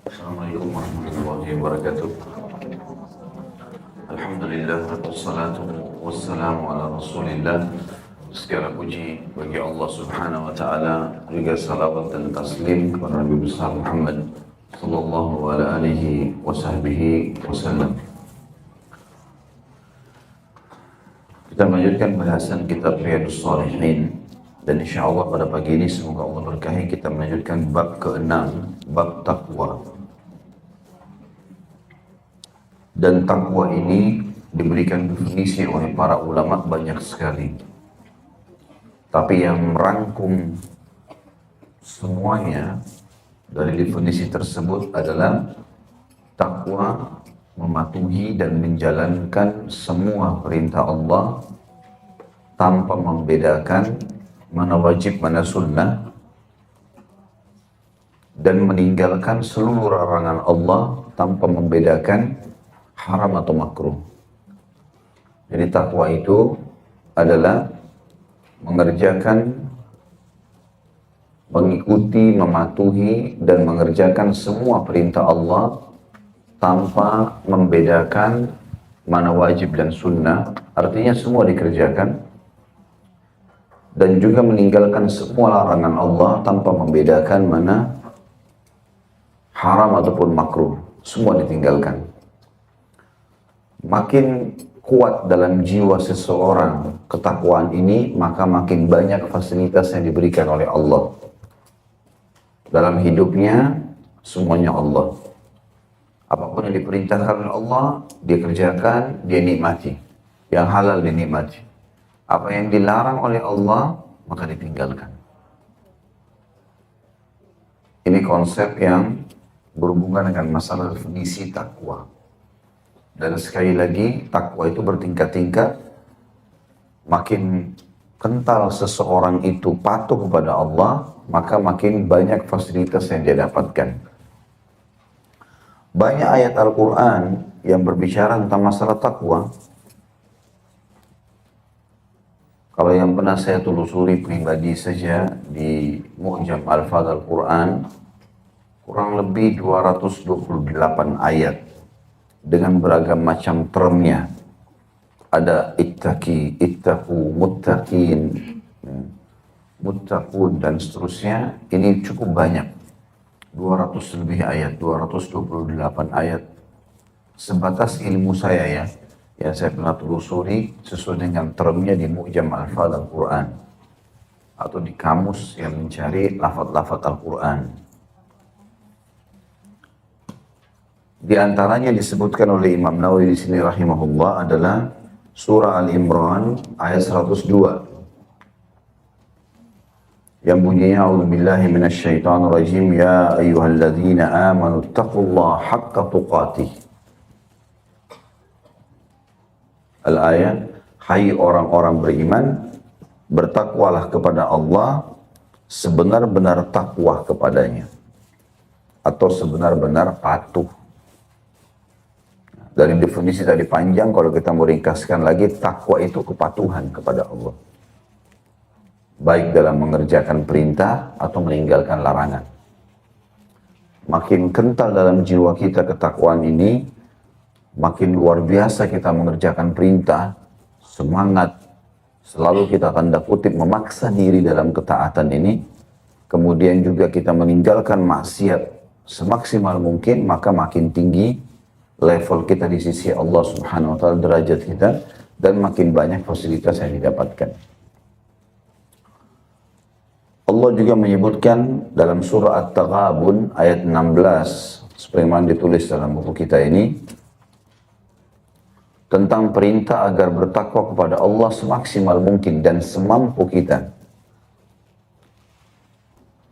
Assalamualaikum warahmatullahi wabarakatuh. Alhamdulillah, wassalatu wassalamu ala rasulillah. Segala puji bagi Allah subhanahu wa ta'ala, juga salawat dan taslim kepada Nabi besar Muhammad sallallahu alaihi wasallam. Kita melanjutkan bahasan kitab Riyadhus Shalihin, dan insya Allah pada pagi ini semoga Allah berkahi kita melanjutkan bab ke-6, bab takwa. Dan takwa ini diberikan definisi oleh para ulama banyak sekali. Tapi yang merangkum semuanya dari definisi tersebut adalah takwa mematuhi dan menjalankan semua perintah Allah tanpa membedakan mana wajib mana sunnah, dan meninggalkan seluruh larangan Allah tanpa membedakan haram atau makruh. Jadi takwa itu adalah mengerjakan, mengikuti, mematuhi, dan mengerjakan semua perintah Allah tanpa membedakan mana wajib dan sunnah, artinya semua dikerjakan, dan juga meninggalkan semua larangan Allah tanpa membedakan mana haram ataupun makruh, semua ditinggalkan. Makin kuat dalam jiwa seseorang ketakwaan ini, maka makin banyak fasilitas yang diberikan oleh Allah. Dalam hidupnya, semuanya Allah. Apapun yang diperintahkan oleh Allah, dia kerjakan, dia nikmati. Yang halal dinikmati. Apa yang dilarang oleh Allah, maka ditinggalkan. Ini konsep yang berhubungan dengan masalah definisi takwa. Dan sekali lagi, takwa itu bertingkat-tingkat. Makin kental seseorang itu patuh kepada Allah, maka makin banyak fasilitas yang dia dapatkan. Banyak ayat Al-Quran yang berbicara tentang masalah takwa. Kalau yang pernah saya telusuri pribadi saja di Mu'jam Al-Fadh Al-Quran, kurang lebih 228 ayat dengan beragam macam termnya. Ada ittaqi, ittaqu, muttaqin, muttaqun, dan seterusnya. Ini cukup banyak. 200 lebih ayat, 228 ayat. Sebatas ilmu saya ya, yang saya pernah telusuri sesuai dengan termnya di Mu'jam Al-Fadh Al-Quran, atau di kamus yang mencari lafaz-lafaz Al-Quran. Di antaranya disebutkan oleh Imam Nawawi di sini rahimahullah adalah surah Al-Imran ayat 102 yang bunyinya a'udzubillahi minasyaitonir rajim, ya ayyuhalladzina amanu taqullaha haqqa tuqatih. Al-ayat, hai orang-orang beriman, bertakwalah kepada Allah sebenar-benar takwa kepadanya, atau sebenar-benar patuh. Dari definisi tadi panjang, kalau kita mau ringkaskan lagi, takwa itu kepatuhan kepada Allah. Baik dalam mengerjakan perintah atau meninggalkan larangan. Makin kental dalam jiwa kita ketakwaan ini, makin luar biasa kita mengerjakan perintah, semangat, selalu kita tanda kutip memaksa diri dalam ketaatan ini, kemudian juga kita meninggalkan maksiat semaksimal mungkin, maka makin tinggi level kita di sisi Allah subhanahu wa ta'ala, derajat kita, dan makin banyak fasilitas yang didapatkan. Allah juga menyebutkan dalam surah At-Taghabun ayat 16, sebagaimana ditulis dalam buku kita ini, tentang perintah agar bertakwa kepada Allah semaksimal mungkin dan semampu kita.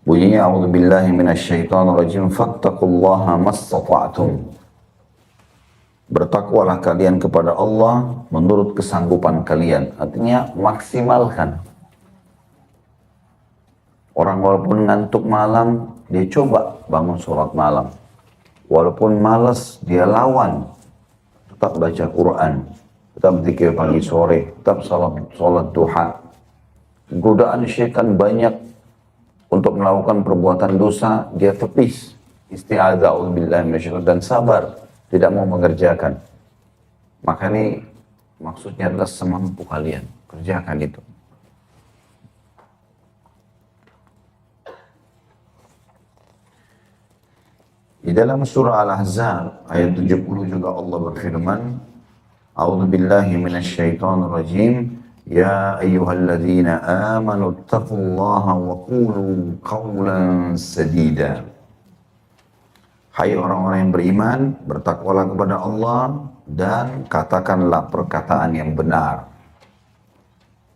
Bunyinya, a'udzubillahi minasyaitonirrajim, fattaqullaha mastata'tum. Bertakwalah kalian kepada Allah menurut kesanggupan kalian. Artinya maksimalkan. Orang walaupun ngantuk malam, dia coba bangun sholat malam. Walaupun malas, dia lawan. Tetap baca Quran, tetap zikir pagi sore, tetap sholat duha. Godaan syaitan banyak untuk untuk melakukan perbuatan dosa, dia tepis, isti'adzah a'udzubillahi minasyaitonir dan sabar, tidak mau mengerjakan. Maka ini maksudnya adalah semampu kalian, kerjakan itu. Di dalam surah Al-Ahzab ayat 70 juga Allah berfirman, A'udzubillahi minasyaitonir rajim, ya ayyuhalladzina amanu taqullaha wa qulu qawlan sadida. Hai orang-orang yang beriman, bertakwalah kepada Allah dan katakanlah perkataan yang benar,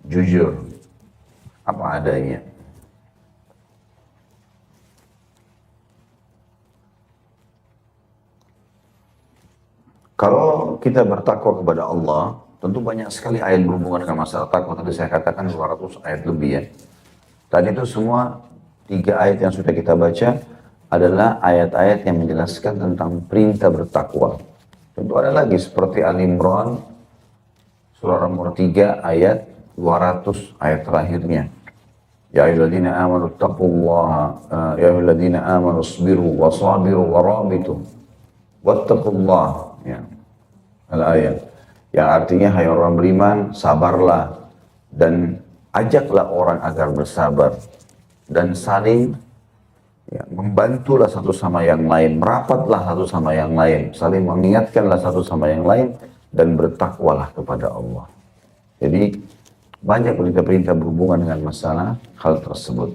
jujur, apa adanya. Kalau kita bertakwa kepada Allah, tentu banyak sekali ayat berhubungan dengan masalah takwa. Tadi saya katakan 200 ayat lebih ya. Tadi itu semua 3 ayat yang sudah kita baca adalah ayat-ayat yang menjelaskan tentang perintah bertakwa. Tentu ada lagi seperti Al-Imran, surah nomor 3 ayat 200 ayat terakhirnya. Ya ayyuhalladzina amanu taqullaha, ya ayyuhalladzina amanu isbiru wa sabiru wa rabitu wattaqullaha. Ya. Al-ayat yang artinya hai orang beriman, sabarlah dan ajaklah orang agar bersabar dan saling membantulah satu sama yang lain, merapatlah satu sama yang lain, saling mengingatkanlah satu sama yang lain dan bertakwalah kepada Allah. Jadi banyak perintah-perintah berhubungan dengan masalah hal tersebut.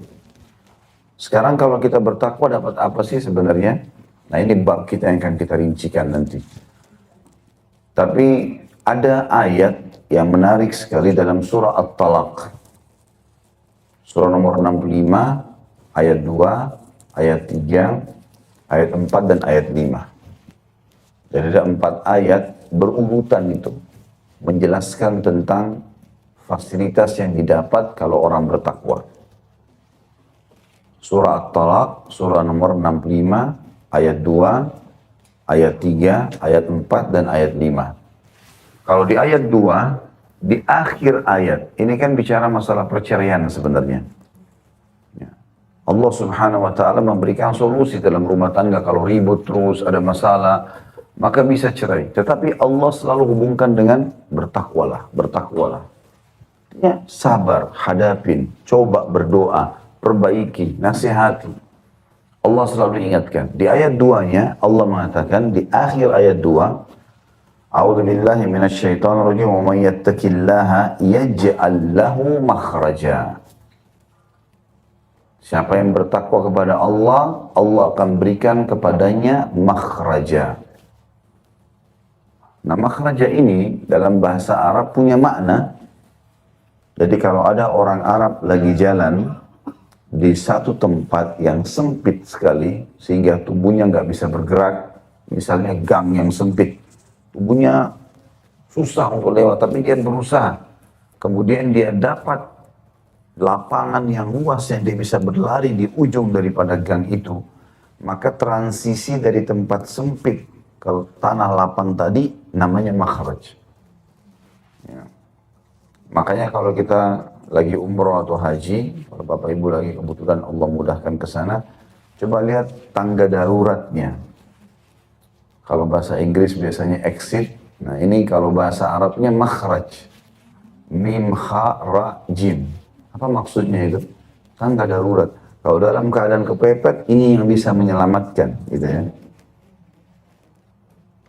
Sekarang kalau kita bertakwa dapat apa sih sebenarnya? Nah ini bab kita yang akan kita rincikan nanti. Tapi ada ayat yang menarik sekali dalam surah At-Talaq. Surah nomor 65, ayat 2, ayat 3, ayat 4, dan ayat 5. Jadi ada 4 ayat berurutan itu. Menjelaskan tentang fasilitas yang didapat kalau orang bertakwa. Surah At-Talaq, surah nomor 65, ayat 2, ayat 3, ayat 4, dan ayat 5. Kalau di ayat 2, di akhir ayat, ini kan bicara masalah perceraian sebenarnya. Ya. Allah subhanahu wa ta'ala memberikan solusi dalam rumah tangga. Kalau ribut terus, ada masalah, maka bisa cerai. Tetapi Allah selalu hubungkan dengan bertakwalah, bertakwalah. Ya, sabar, hadapin, coba berdoa, perbaiki, nasihati. Allah selalu ingatkan. Di ayat 2-nya Allah mengatakan di akhir ayat 2, A'udzubillahi minasyaitonir rajim wa may yattaqillaha yaj'al lahu makhraja. Siapa yang bertakwa kepada Allah, Allah akan berikan kepadanya makhraja. Nah, makhraja ini dalam bahasa Arab punya makna. Jadi kalau ada orang Arab lagi jalan di satu tempat yang sempit sekali, sehingga tubuhnya nggak bisa bergerak, misalnya gang yang sempit, tubuhnya susah untuk lewat, tapi dia berusaha. Kemudian dia dapat lapangan yang luas yang dia bisa berlari di ujung daripada gang itu. Maka transisi dari tempat sempit ke tanah lapang tadi namanya makhraj. Ya. Makanya kalau kita lagi umroh atau haji, kalau Bapak Ibu lagi kebetulan Allah mudahkan ke sana, coba lihat tangga daruratnya. Kalau bahasa Inggris biasanya exit, nah ini kalau bahasa Arabnya makhraj. Mim, kha, ra, jim. Apa maksudnya itu? Tangga darurat. Kalau dalam keadaan kepepet, ini yang bisa menyelamatkan, gitu ya.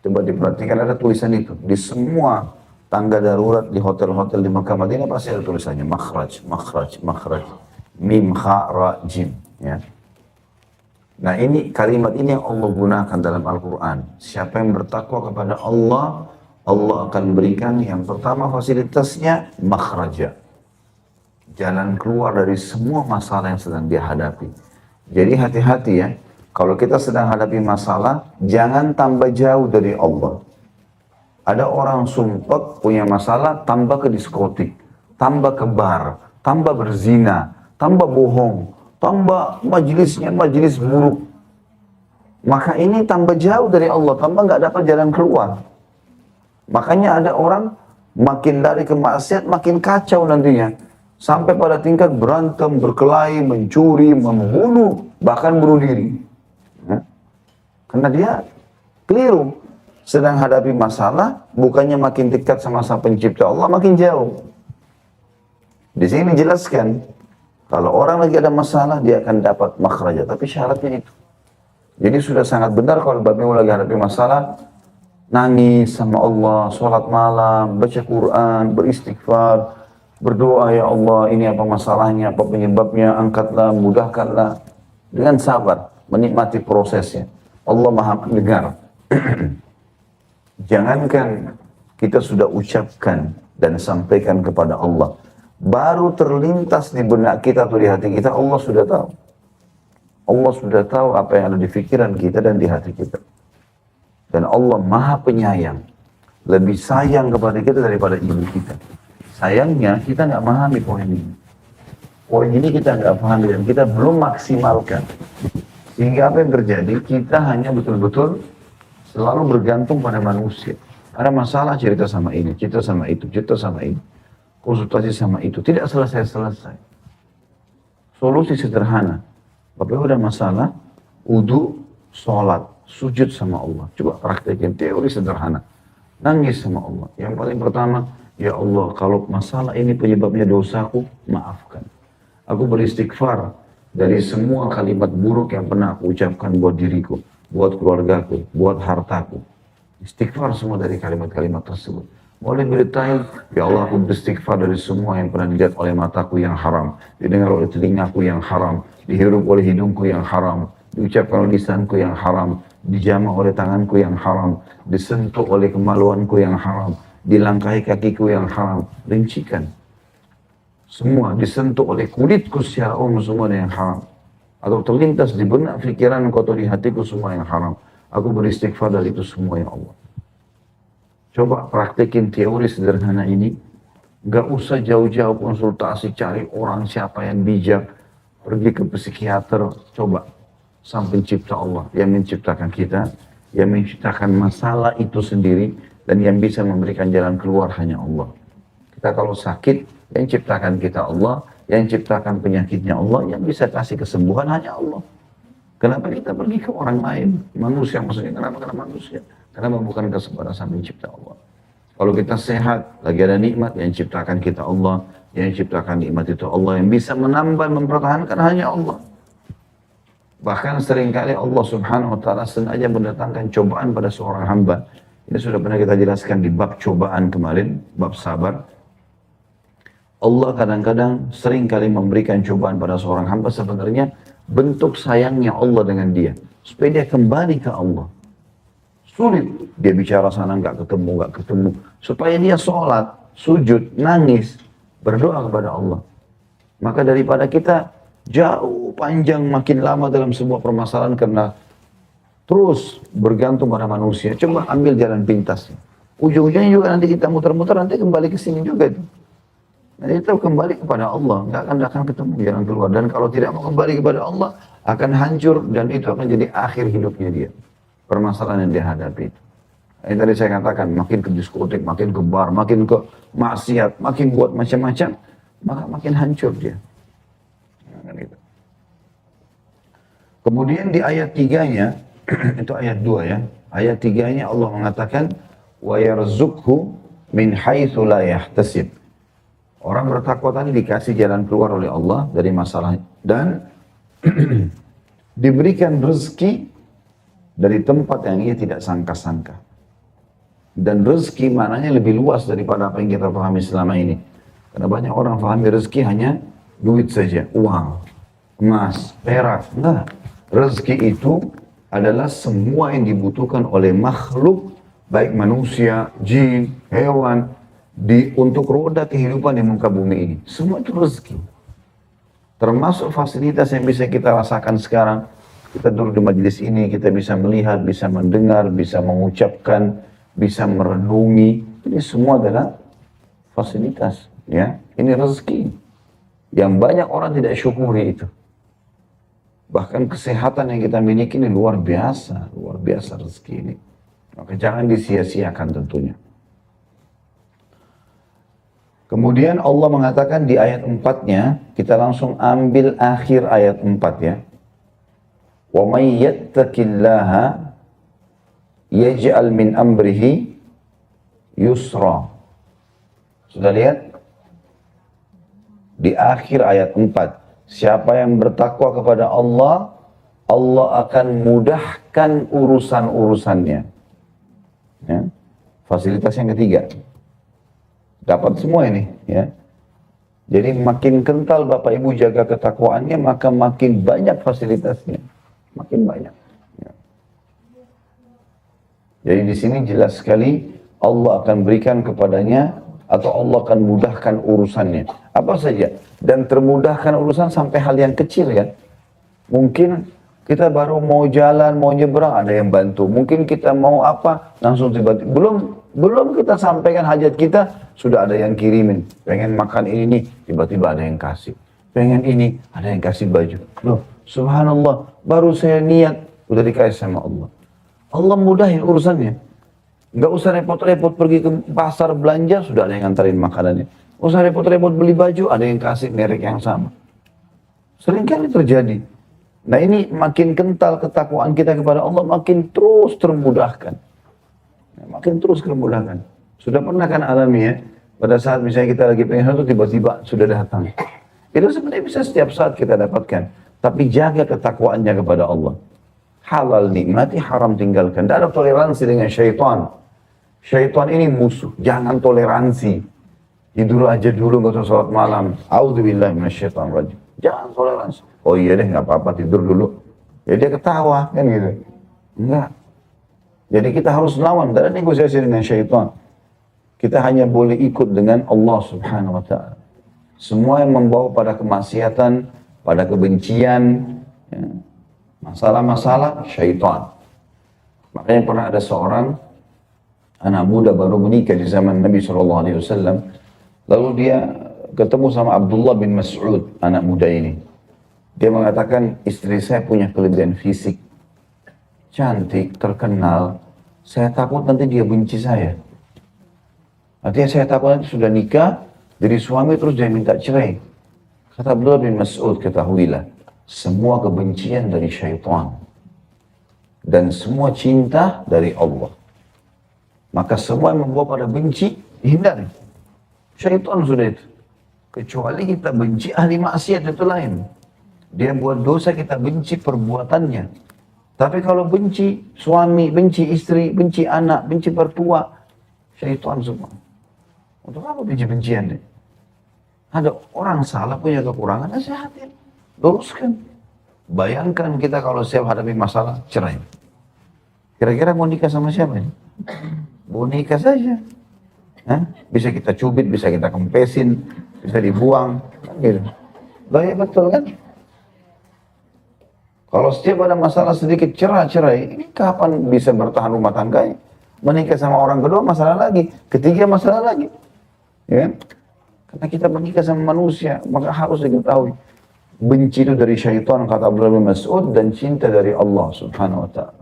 Coba diperhatikan ada tulisan itu di semua tangga darurat di hotel-hotel di Makkah Madinah pasti ada tulisannya makhraj, makhraj, makhraj, mim, kha, ra, jim. Ya. Nah ini kalimat ini yang Allah gunakan dalam Al-Quran. Siapa yang bertakwa kepada Allah, Allah akan berikan yang pertama fasilitasnya makhraja. Jalan keluar dari semua masalah yang sedang dia hadapi. Jadi hati-hati ya, kalau kita sedang hadapi masalah, jangan tambah jauh dari Allah. Ada orang sumpah punya masalah, tambah ke diskotik, tambah ke bar, tambah berzina, tambah bohong, tambah majelisnya majelis buruk. Maka ini tambah jauh dari Allah, tambah nggak dapat jalan keluar. Makanya ada orang makin lari ke maksiat, makin kacau nantinya. Sampai pada tingkat berantem, berkelahi, mencuri, membunuh, bahkan bunuh diri. Ya. Karena dia keliru. Sedang hadapi masalah, bukannya makin dekat sama sang pencipta Allah, makin jauh. Di sini dijelaskan, kalau orang lagi ada masalah, dia akan dapat makhraja. Tapi syaratnya itu. Jadi sudah sangat benar kalau bapak lagi hadapi masalah, nangis sama Allah, sholat malam, baca Quran, beristighfar, berdoa, ya Allah, ini apa masalahnya, apa penyebabnya, angkatlah, mudahkanlah. Dengan sabar, menikmati prosesnya. Allah Maha mendengar. Jangankan kita sudah ucapkan dan sampaikan kepada Allah, baru terlintas di benak kita atau di hati kita, Allah sudah tahu. Allah sudah tahu apa yang ada di pikiran kita dan di hati kita. Dan Allah Maha Penyayang, lebih sayang kepada kita daripada ibu kita. Sayangnya kita nggak memahami poin ini. Poin ini kita nggak pahami dan kita belum maksimalkan. Sehingga apa yang terjadi? Kita hanya betul-betul selalu bergantung pada manusia. Ada masalah, cerita sama ini, cerita sama itu, cerita sama ini. Konsultasi sama itu. Tidak selesai-selesai. Solusi sederhana. Bapak udah masalah, wudu, sholat, sujud sama Allah. Coba praktekin teori sederhana. Nangis sama Allah. Yang paling pertama, ya Allah, kalau masalah ini penyebabnya dosaku, maafkan. Aku beristighfar dari semua kalimat buruk yang pernah aku ucapkan buat diriku, buat keluargaku, buat hartaku. Istighfar semua dari kalimat-kalimat tersebut. Boleh berdetail, ya Allah, aku beristighfar dari semua yang pernah dilihat oleh mataku yang haram, didengar oleh telingaku yang haram, dihirup oleh hidungku yang haram, diucapkan oleh lisanku yang haram, dijamah oleh tanganku yang haram, disentuh oleh kemaluanku yang haram, dilangkahi kakiku yang haram. Rincikan. Semua disentuh oleh kulitku secara umum, semua yang haram. Atau terlintas di benak pikiran atau di hatiku, semua yang haram. Aku beristighfar dari itu semua, ya Allah. Coba praktekin teori sederhana ini. Gak usah jauh-jauh konsultasi, cari orang siapa yang bijak. Pergi ke psikiater, coba. Sang pencipta Allah yang menciptakan kita, yang menciptakan masalah itu sendiri, dan yang bisa memberikan jalan keluar hanya Allah. Kita kalau sakit, yang ciptakan kita Allah, yang ciptakan penyakitnya Allah, yang bisa kasih kesembuhan hanya Allah. Kenapa kita pergi ke orang lain? Manusia maksudnya, kenapa? Karena manusia. Kenapa bukan kepada sang pencipta Allah? Kalau kita sehat, lagi ada nikmat, yang ciptakan kita Allah, yang ciptakan nikmat itu Allah, yang bisa menambah, mempertahankan hanya Allah. Bahkan seringkali Allah Subhanahu wa Ta'ala sengaja mendatangkan cobaan pada seorang hamba. Ini sudah pernah kita jelaskan di bab cobaan kemarin, bab sabar. Allah kadang-kadang seringkali memberikan cobaan pada seorang hamba, sebenarnya bentuk sayangnya Allah dengan dia, supaya dia kembali ke Allah. Sulit dia bicara sana nggak ketemu, supaya dia sholat, sujud, nangis, berdoa kepada Allah. Maka daripada kita jauh panjang makin lama dalam sebuah permasalahan karena terus bergantung pada manusia, coba ambil jalan pintasnya. Ujung-ujungnya juga nanti kita muter-muter, nanti kembali ke sini juga itu. Nanti kita kembali kepada Allah, nggak akan ketemu jalan keluar. Dan kalau tidak mau kembali kepada Allah, akan hancur dan itu akan jadi akhir hidupnya dia. Permasalahan yang dia hadapi itu. Yang tadi saya katakan, makin ke diskotik, makin ke bar, makin ke maksiat, makin buat macam-macam, maka makin hancur dia. Nah, gitu. Kemudian di ayat 3-nya, itu ayat 2 ya. Ayat 3-nya Allah mengatakan, wa yarzuqhu min haitsu la yahtasib. Orang bertakwa tadi dikasih jalan keluar oleh Allah dari masalah dan diberikan rezeki dari tempat yang ia tidak sangka-sangka. Dan rezeki maknanya lebih luas daripada apa yang kita pahami selama ini. Karena banyak orang pahami rezeki hanya duit saja, uang, emas, perak. Enggak. Rezeki itu adalah semua yang dibutuhkan oleh makhluk, baik manusia, jin, hewan, untuk roda kehidupan di muka bumi ini. Semua itu rezeki. Termasuk fasilitas yang bisa kita rasakan sekarang. Kita duduk di majelis ini, kita bisa melihat, bisa mendengar, bisa mengucapkan, bisa merenungi. Ini semua adalah fasilitas. Ya, ini rezeki. Yang banyak orang tidak syukuri itu. Bahkan kesehatan yang kita miliki ini luar biasa rezeki ini. Maka jangan disia-siakan tentunya. Kemudian Allah mengatakan di ayat 4-nya, kita langsung ambil akhir ayat 4 ya. Wa may yattaqillaha yaj'al min amrihi yusra. Sudah lihat? Di akhir ayat 4, siapa yang bertakwa kepada Allah, Allah akan mudahkan urusan-urusannya. Ya. Fasilitas yang ketiga. Dapat semua ini, ya. Jadi makin kental Bapak Ibu jaga ketakwaannya, maka makin banyak fasilitasnya, makin banyak. Ya. Jadi di sini jelas sekali Allah akan berikan kepadanya atau Allah akan mudahkan urusannya. Apa saja? Dan termudahkan urusan sampai hal yang kecil ya. Mungkin kita baru mau jalan, mau nyebrang, ada yang bantu. Mungkin kita mau apa, langsung tiba-tiba. Belum kita sampaikan hajat kita, sudah ada yang kirimin. Pengen makan ini nih, tiba-tiba ada yang kasih. Pengen ini, ada yang kasih baju. Loh, subhanallah, baru saya niat, udah dikasih sama Allah. Allah mudahin urusannya. Nggak usah repot-repot pergi ke pasar belanja, sudah ada yang ngantarin makanannya. Nggak usah repot-repot beli baju, ada yang kasih merek yang sama. Seringkali terjadi. Nah ini makin kental ketakwaan kita kepada Allah, makin terus termudahkan. Makin terus termudahkan. Sudah pernah kan alami ya, pada saat misalnya kita lagi pengen sesuatu, tiba-tiba sudah datang. Itu sebenarnya bisa setiap saat kita dapatkan. Tapi jaga ketakwaannya kepada Allah. Halal nikmati, haram tinggalkan. Tidak ada toleransi dengan syaitan. Syaitan ini musuh, jangan toleransi. Tidur aja dulu, gak usah sholat malam. A'udzubillahi minasyaitonirrajim. Jangan toleransi. Oh iya deh, gak apa-apa, tidur dulu. Ya dia ketawa, kan gitu. Enggak. Jadi kita harus lawan, tidak ada negosiasi dengan syaitan. Kita hanya boleh ikut dengan Allah subhanahu wa ta'ala. Semua yang membawa pada kemaksiatan, pada kebencian, ya, masalah-masalah syaitan. Makanya pernah ada seorang anak muda baru menikah di zaman Nabi SAW. Lalu dia ketemu sama Abdullah bin Mas'ud, anak muda ini. Dia mengatakan, istri saya punya kelebihan fisik. Cantik, terkenal. Saya takut nanti dia benci saya. Artinya saya takut nanti sudah nikah, jadi suami terus dia minta cerai. Kata Abdullah bin Mas'ud, ketahuilah, semua kebencian dari syaitan. Dan semua cinta dari Allah. Maka semua yang membawa pada benci, dihindari. Syaitan sudah itu. Kecuali kita benci ahli maksiat itu lain. Dia buat dosa, kita benci perbuatannya. Tapi kalau benci suami, benci istri, benci anak, benci mertua, syaitan semua. Untuk apa benci-bencian deh? Ada orang salah punya kekurangan, nasihatin, luruskan. Bayangkan kita kalau siap hadapi masalah, cerai. Kira-kira mau nikah sama siapa ini? Mau nikah saja. Hah? Bisa kita cubit, bisa kita kempesin, bisa dibuang. Gitu. Baik betul kan? Kalau setiap ada masalah sedikit cerai, ini kapan bisa bertahan rumah tangganya? Menikah sama orang kedua masalah lagi, ketiga masalah lagi. Ya kan? Karena kita menikah sama manusia, maka harus diketahui. Benci itu dari syaitan, kata Abdullah bin Mas'ud, dan cinta dari Allah subhanahu wa ta'ala.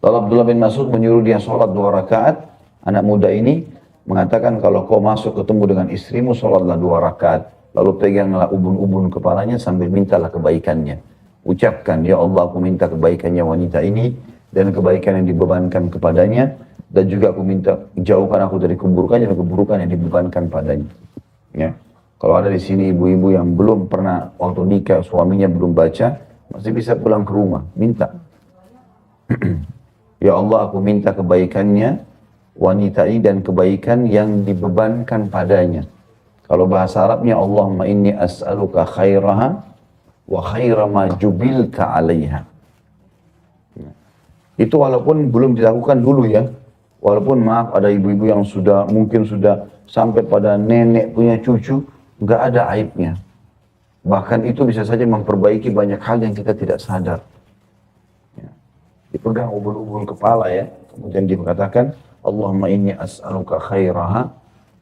Lalu Abdullah bin Mas'ud menyuruh dia sholat 2 rakaat, anak muda ini mengatakan kalau kau masuk ketemu dengan istrimu, sholatlah 2 rakaat. Lalu peganglah ubun-ubun kepalanya sambil mintalah kebaikannya. Ucapkan, ya Allah aku minta kebaikannya wanita ini dan kebaikan yang dibebankan kepadanya, dan juga aku minta jauhkan aku dari keburukannya dan keburukan yang dibebankan padanya. Ya. Kalau ada di sini ibu-ibu yang belum pernah waktu nikah suaminya belum baca, masih bisa pulang ke rumah, minta. Ya Allah aku minta kebaikannya wanita ini dan kebaikan yang dibebankan padanya. Kalau bahasa Arabnya, Allahumma inni as'aluka khairaha wa khaira ma jubilta alaiha. Itu walaupun belum dilakukan dulu ya. Walaupun maaf ada ibu-ibu yang mungkin sudah sampai pada nenek punya cucu, nggak ada aibnya. Bahkan itu bisa saja memperbaiki banyak hal yang kita tidak sadar. Ya. Dipegang ubun-ubun kepala ya. Kemudian dia mengatakan, Allahumma inni as'aluka khairaha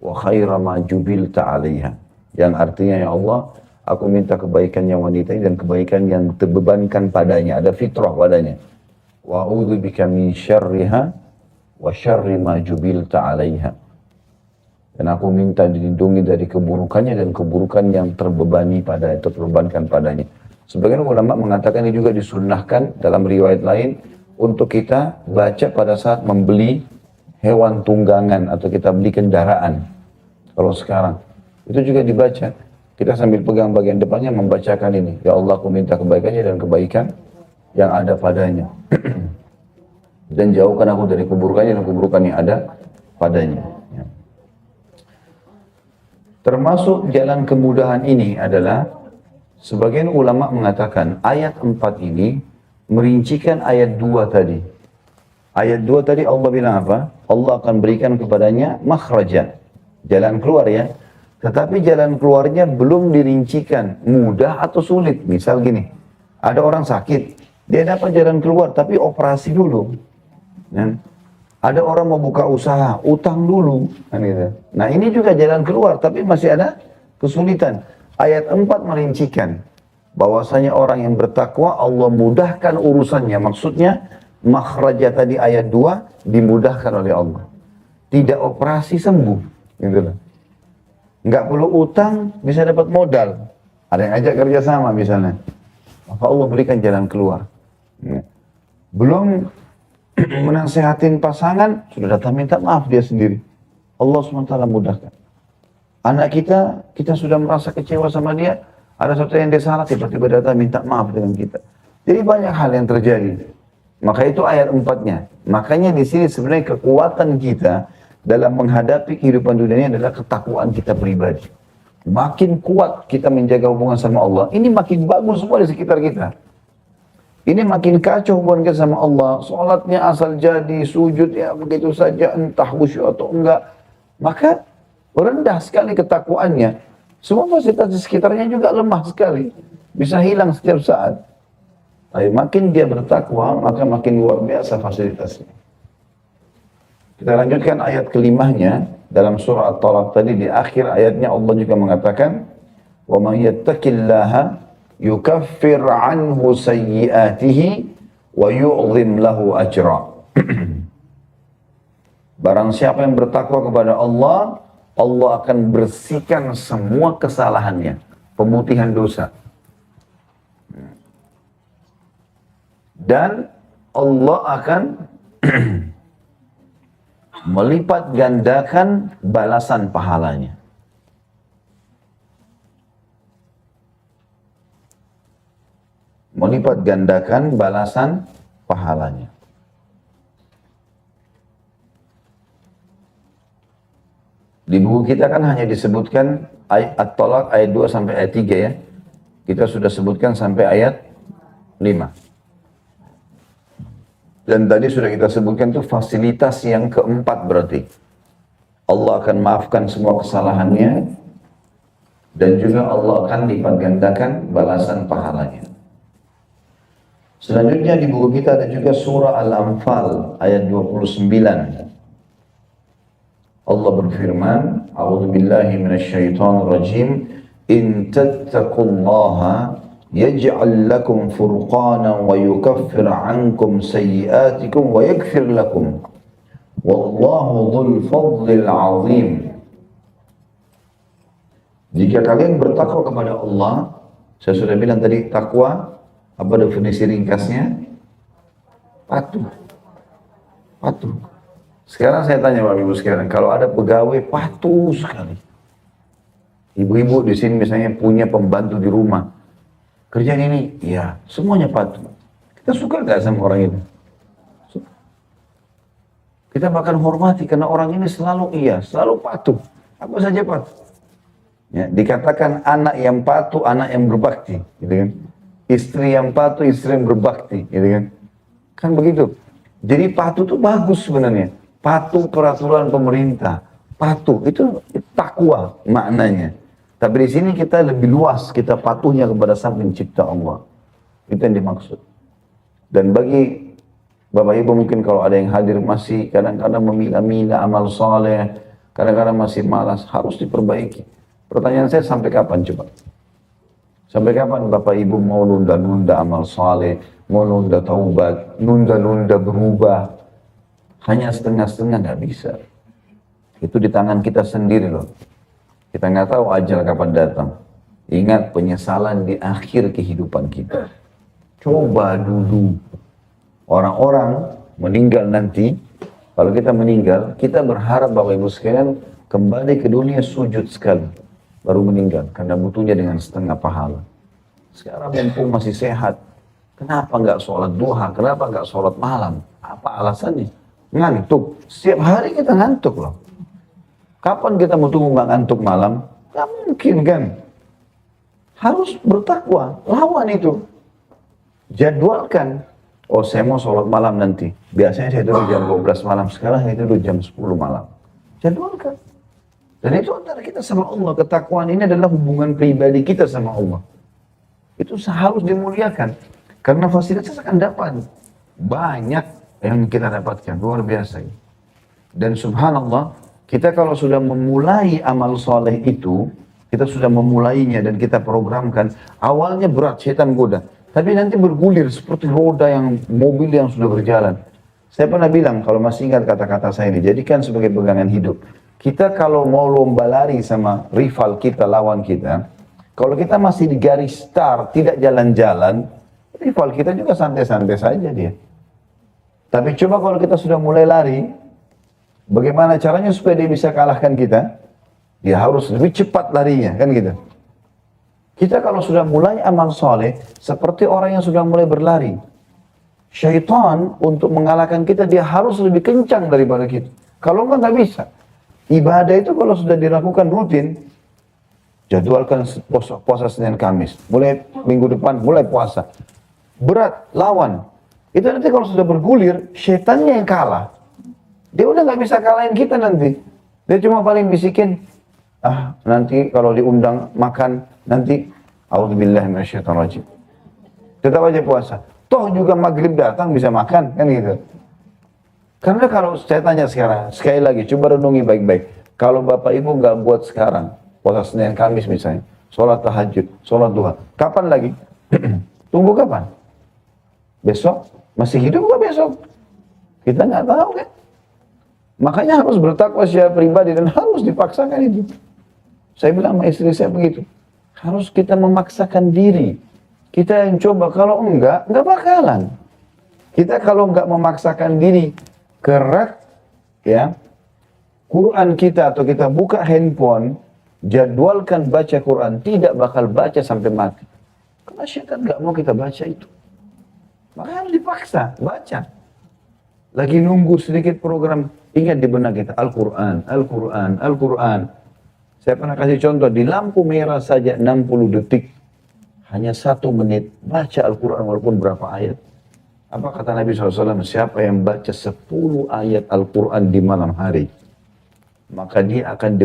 wa khaira ma jubilta alaiha. Yang artinya, ya Allah, aku minta kebaikannya wanita ini dan kebaikan yang terbebankan padanya, ada fitrah padanya. Wa a'udzubika min syarriha wa syarri ma jubilta alaiha. Dan aku minta dilindungi dari keburukannya dan keburukan yang terbebankan padanya. Sebagian ulama mengatakan ini juga disunnahkan dalam riwayat lain untuk kita baca pada saat membeli hewan tunggangan atau kita beli kendaraan. Kalau sekarang itu juga dibaca. Kita sambil pegang bagian depannya membacakan ini. Ya Allah, aku minta kebaikannya dan kebaikan yang ada padanya. Dan jauhkan aku dari keburukannya dan keburukan yang ada padanya. Ya. Termasuk jalan kemudahan ini adalah sebagian ulama mengatakan ayat 4 ini merincikan ayat 2 tadi. Ayat 2 tadi Allah bilang apa? Allah akan berikan kepadanya makhrajan. Jalan keluar ya. Tetapi jalan keluarnya belum dirincikan, mudah atau sulit. Misal gini, ada orang sakit, dia dapat jalan keluar, tapi operasi dulu. Ya. Ada orang mau buka usaha, utang dulu. Kan gitu. Nah ini juga jalan keluar, tapi masih ada kesulitan. Ayat 4 merincikan, bahwasanya orang yang bertakwa, Allah mudahkan urusannya. Maksudnya, makhraja tadi ayat 2 dimudahkan oleh Allah. Tidak operasi sembuh. Gitu loh. Nggak perlu utang, bisa dapat modal. Ada yang ajak kerja sama misalnya. Maka Allah berikan jalan keluar. Ya. Belum menasehatin pasangan, sudah datang minta maaf dia sendiri. Allah SWT mudahkan. Anak kita sudah merasa kecewa sama dia, ada sesuatu yang dia salah, tiba-tiba datang minta maaf dengan kita. Jadi banyak hal yang terjadi. Maka itu ayat 4-nya. Makanya di sini sebenarnya kekuatan kita dalam menghadapi kehidupan dunia ini adalah ketakwaan kita pribadi. Makin kuat kita menjaga hubungan sama Allah, ini makin bagus semua di sekitar kita. Ini makin kacau hubungan kita sama Allah, sholatnya asal jadi, sujud ya begitu saja, entah khusyuk atau enggak. Maka rendah sekali ketakwaannya. Semua fasilitas di sekitarnya juga lemah sekali. Bisa hilang setiap saat. Tapi makin dia bertakwa, maka makin luar biasa fasilitasnya. Kita lanjutkan ayat kelimahnya dalam surah At-Talaq tadi, di akhir ayatnya Allah juga mengatakan wa man yattaqillaha yukaffir anhu sayyi'atihi wa yu'zim lahu ajra. Barang siapa yang bertakwa kepada Allah, Allah akan bersihkan semua kesalahannya, pemutihan dosa. Dan Allah akan melipat gandakan balasan pahalanya. Melipat gandakan balasan pahalanya. Di buku kita kan hanya disebutkan ayat At-Talaq ayat 2 sampai ayat 3 ya. Kita sudah sebutkan sampai ayat 5. Dan tadi sudah kita sebutkan itu fasilitas yang keempat berarti. Allah akan maafkan semua kesalahannya dan juga Allah akan lipat gandakan balasan pahalanya. Selanjutnya di buku kita ada juga surah Al-Anfal ayat 29. Allah berfirman, A'udzubillahi minasyaitonirrajim, in tattaqullaha yaj'al lakum furqanan wa yukaffir 'ankum sayyi'atikum wa yaghfir lakum wallahu dhul fadlil 'azim. Jika kalian bertakwa kepada Allah, saya sudah bilang tadi takwa apa definisi ringkasnya? Patuh. Patuh. Sekarang saya tanya Bapak Ibu sekalian, kalau ada pegawai patuh sekali. Ibu-ibu di sini misalnya punya pembantu di rumah, kerjaan ini, ya semuanya patuh. Kita suka nggak sama orang itu? Kita bahkan hormati karena orang ini selalu selalu patuh. Apa saja patuh. Ya, dikatakan anak yang patuh, anak yang berbakti, gitu kan? Istri yang patuh, istri yang berbakti, gitu kan? Kan begitu. Jadi patuh itu bagus sebenarnya. Patuh peraturan pemerintah, patuh itu takwa maknanya. Tapi di sini kita lebih luas, kita patuhnya kepada Sang Pencipta Allah. Itu yang dimaksud. Dan bagi Bapak Ibu mungkin kalau ada yang hadir masih kadang-kadang memilah-milah amal soleh, kadang-kadang masih malas, harus diperbaiki. Pertanyaan saya, sampai kapan coba? Sampai kapan Bapak Ibu mau nunda-nunda amal soleh, mau nunda taubat, nunda-nunda berubah? Hanya setengah-setengah nggak bisa. Itu di tangan kita sendiri loh. Kita nggak tahu ajal kapan datang. Ingat penyesalan di akhir kehidupan kita. Coba dulu. Orang-orang meninggal nanti, kalau kita meninggal, kita berharap Bapak Ibu sekalian kembali ke dunia sujud sekali. Baru meninggal, karena butuhnya dengan setengah pahala. Sekarang mumpung masih sehat, kenapa nggak sholat duha, kenapa nggak sholat malam? Apa alasannya? Ngantuk. Setiap hari kita ngantuk loh. Kapan kita mau tunggu nggak ngantuk malam? Nggak mungkin kan. Harus bertakwa, lawan itu. Jadwalkan. Oh saya mau sholat malam nanti. Biasanya saya tidur jam 12 malam, sekarang saya tidur jam 10 malam. Jadwalkan. Dan itu antara kita sama Allah. Ketakwaan ini adalah hubungan pribadi kita sama Allah. Itu harus dimuliakan. Karena fasilitas akan dapat. Banyak yang kita dapatkan. Luar biasa. Dan subhanallah, kita kalau sudah memulai amal soleh itu, kita sudah memulainya dan kita programkan. Awalnya berat, setan goda. Tapi nanti bergulir seperti roda yang mobil yang sudah berjalan. Saya pernah bilang, kalau masih ingat kata-kata saya ini, jadikan sebagai pegangan hidup. Kita kalau mau lomba lari sama rival kita, lawan kita, kalau kita masih di garis start, tidak jalan-jalan, rival kita juga santai-santai saja dia. Tapi coba kalau kita sudah mulai lari, bagaimana caranya supaya dia bisa kalahkan kita? Dia harus lebih cepat larinya, kan gitu. Kita kalau sudah mulai amal soleh, seperti orang yang sudah mulai berlari. Syaitan untuk mengalahkan kita, dia harus lebih kencang daripada kita. Kalau enggak, nggak bisa. Ibadah itu kalau sudah dilakukan rutin, jadwalkan puasa Senin Kamis. Mulai minggu depan, mulai puasa. Berat, lawan. Itu nanti kalau sudah bergulir, syaitannya yang kalah. Dia udah nggak bisa kalahin kita nanti. Dia cuma paling bisikin, nanti kalau diundang makan, nanti a'udzubillahi minasyaitonirrajim. Tetap aja puasa. Toh juga maghrib datang bisa makan, kan gitu. Karena kalau saya tanya sekarang, sekali lagi, coba renungi baik-baik. Kalau Bapak Ibu nggak buat sekarang, puasa Senin Kamis misalnya, sholat tahajud, sholat duha, kapan lagi? Tunggu kapan? Besok? Masih hidup nggak besok? Kita nggak tahu kan? Makanya harus bertakwa secara pribadi dan harus dipaksakan itu. Saya bilang sama istri saya begitu. Harus kita memaksakan diri. Kita yang coba, kalau enggak bakalan. Kita kalau enggak memaksakan diri, kerak ya, Quran kita atau kita buka handphone, jadwalkan baca Quran, tidak bakal baca sampai mati. Karena syaitan enggak mau kita baca itu. Maka harus dipaksa, baca. Lagi nunggu sedikit program, ingat di benak kita, Al-Quran, Al-Quran, Al-Quran. Saya pernah kasih contoh, di lampu merah saja 60 detik, hanya 1 menit, baca Al-Quran walaupun berapa ayat. Apa kata Nabi SAW, siapa yang baca 10 ayat Al-Quran di malam hari, maka dia akan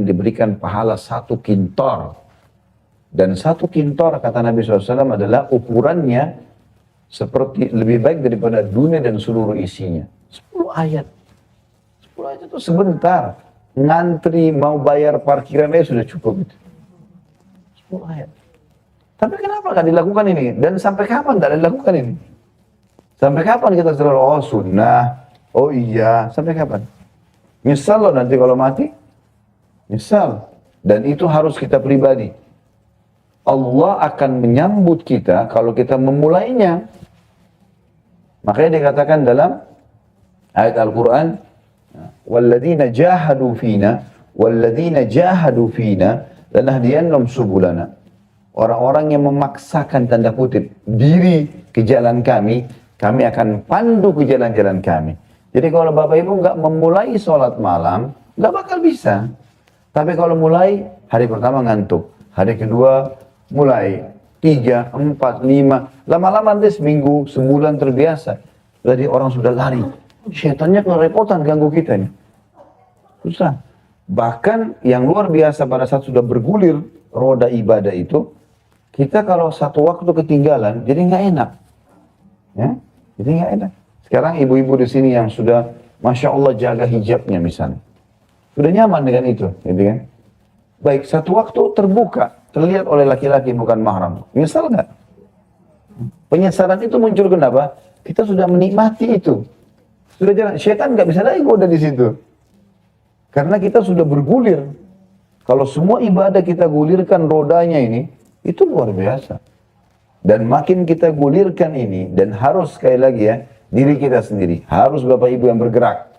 diberikan pahala 1 kintor. Dan 1 kintor, kata Nabi SAW, adalah ukurannya seperti lebih baik daripada dunia dan seluruh isinya. 10 ayat. 10 ayat itu sebentar. Ngantri mau bayar parkiran aja sudah cukup. 10 ayat. Tapi kenapa nggak dilakukan ini? Dan sampai kapan nggak dilakukan ini? Sampai kapan kita selalu, oh sunnah, oh iya, sampai kapan? Nyesal loh nanti kalau mati. Nyesal. Dan itu harus kita pribadi. Allah akan menyambut kita kalau kita memulainya. Makanya dikatakan dalam ayat Al-Quran, وَالَّذِينَ جَاهَدُوا فِينَا وَالَّذِينَ جَاهَدُوا فِينَا لَنَهْدِيَنَّهُمْ سُبُلَنَا. Orang-orang yang memaksakan tanda kutip diri ke jalan kami akan pandu ke jalan-jalan kami. Jadi kalau Bapak Ibu nggak memulai sholat malam, nggak bakal bisa. Tapi kalau mulai, hari pertama ngantuk, hari kedua mulai, 3, 4, 5, lama-lama nanti seminggu, sebulan terbiasa. Jadi orang sudah lari, syaitannya kerepotan ganggu kita nih. Susah. Bahkan yang luar biasa pada saat sudah bergulir roda ibadah itu, kita kalau satu waktu ketinggalan, jadi nggak enak. Ya? Jadi nggak enak. Sekarang ibu-ibu di sini yang sudah, Masya Allah jaga hijabnya misalnya. Sudah nyaman dengan itu, gitu kan? Baik, satu waktu terbuka, terlihat oleh laki-laki bukan mahram. Menyesal nggak? Penyesalan itu muncul kenapa? Kita sudah menikmati itu. Sudah jalan, syaitan nggak bisa lagi goda di situ. Karena kita sudah bergulir. Kalau semua ibadah kita gulirkan rodanya ini, itu luar biasa. Dan makin kita gulirkan ini, dan harus sekali lagi ya, diri kita sendiri, harus Bapak Ibu yang bergerak.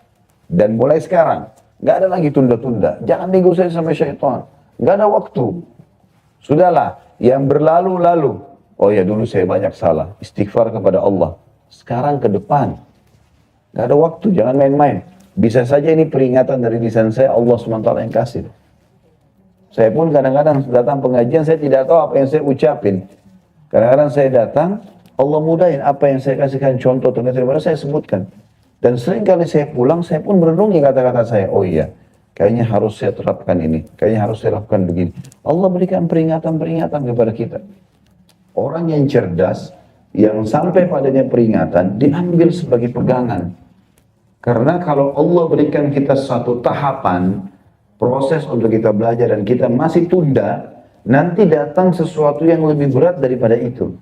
Dan mulai sekarang, nggak ada lagi tunda-tunda. Jangan digusai sama syaitan. Nggak ada waktu. Sudahlah, yang berlalu-lalu. Oh ya, dulu saya banyak salah. Istighfar kepada Allah. Sekarang ke depan. Nggak ada waktu, jangan main-main. Bisa saja ini peringatan dari lisan saya, Allah SWT yang kasih. Saya pun kadang-kadang datang pengajian, saya tidak tahu apa yang saya ucapin. Kadang-kadang saya datang, Allah mudahin apa yang saya kasihkan contoh ternyata saya sebutkan. Dan sering kali saya pulang, saya pun merenungi kata-kata saya. Oh iya, kayaknya harus saya terapkan ini. Kayaknya harus saya lakukan begini. Allah berikan peringatan-peringatan kepada kita. Orang yang cerdas, yang sampai padanya peringatan, diambil sebagai pegangan. Karena kalau Allah berikan kita satu tahapan, proses untuk kita belajar dan kita masih tunda, nanti datang sesuatu yang lebih berat daripada itu.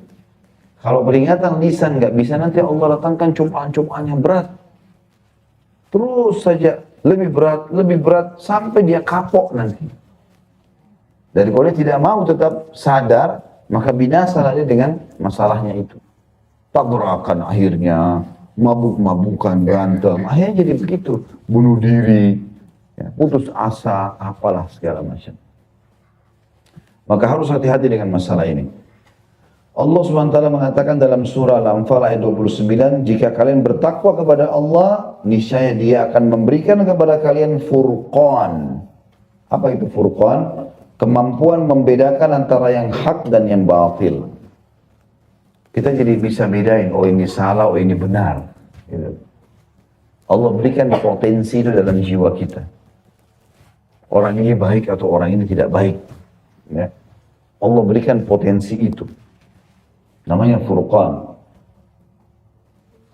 Kalau peringatan lisan nggak bisa, nanti Allah datangkan cobaan-cobaan yang berat. Terus saja lebih berat sampai dia kapok nanti. Dan kalau dia tidak mau tetap sadar, maka binasalah dia dengan masalahnya itu. Tabrakan akhirnya, mabuk-mabukan, berantem, akhirnya jadi begitu, bunuh diri, ya, putus asa, apalah segala macam. Maka harus hati-hati dengan masalah ini. Allah SWT mengatakan dalam surah Al-Anfal ayat 29, jika kalian bertakwa kepada Allah, niscaya Dia akan memberikan kepada kalian furqan. Apa itu furqan? Kemampuan membedakan antara yang hak dan yang batil. Kita jadi bisa bedain, oh ini salah, oh ini benar. Gitu. Allah berikan potensi itu dalam jiwa kita. Orang ini baik atau orang ini tidak baik. Ya. Allah berikan potensi itu. Namanya furqan.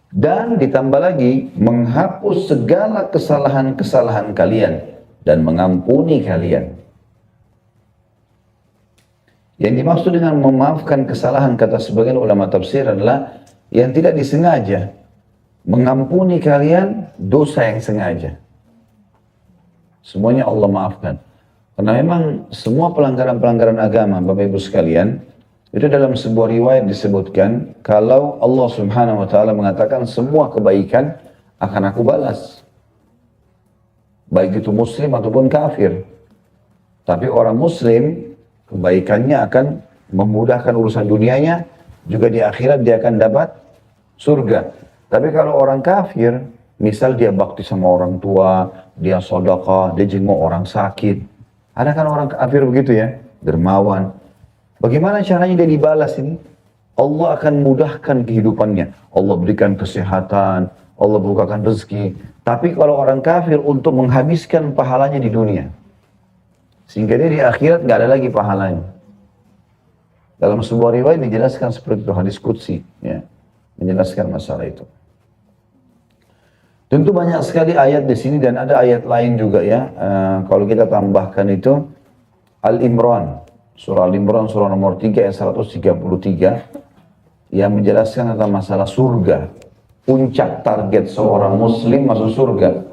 Dan ditambah lagi, menghapus segala kesalahan-kesalahan kalian dan mengampuni kalian. Yang dimaksud dengan memaafkan kesalahan, kata sebagian ulama tafsir, adalah yang tidak disengaja. Mengampuni kalian dosa yang sengaja. Semuanya Allah maafkan. Karena memang semua pelanggaran-pelanggaran agama, Bapak Ibu sekalian, itu dalam sebuah riwayat disebutkan, kalau Allah Subhanahu wa Ta'ala mengatakan semua kebaikan akan aku balas. Baik itu muslim ataupun kafir. Tapi orang muslim, kebaikannya akan memudahkan urusan dunianya, juga di akhirat dia akan dapat surga. Tapi kalau orang kafir, misal dia bakti sama orang tua, dia sedekah, dia jenguk orang sakit. Ada kan orang kafir begitu ya, dermawan. Bagaimana caranya dia dibalas ini? Allah akan mudahkan kehidupannya. Allah berikan kesehatan, Allah bukakan rezeki. Tapi kalau orang kafir, untuk menghabiskan pahalanya di dunia. Sehingga dia di akhirat nggak ada lagi pahalanya. Dalam sebuah riwayat dijelaskan seperti itu, hadis qudsi, ya, menjelaskan masalah itu. Tentu banyak sekali ayat di sini dan ada ayat lain juga ya. Kalau kita tambahkan itu Al-Imran, surah Al-Imran, surah nomor 3 ayat 133 yang menjelaskan tentang masalah surga. Puncak target seorang muslim masuk surga.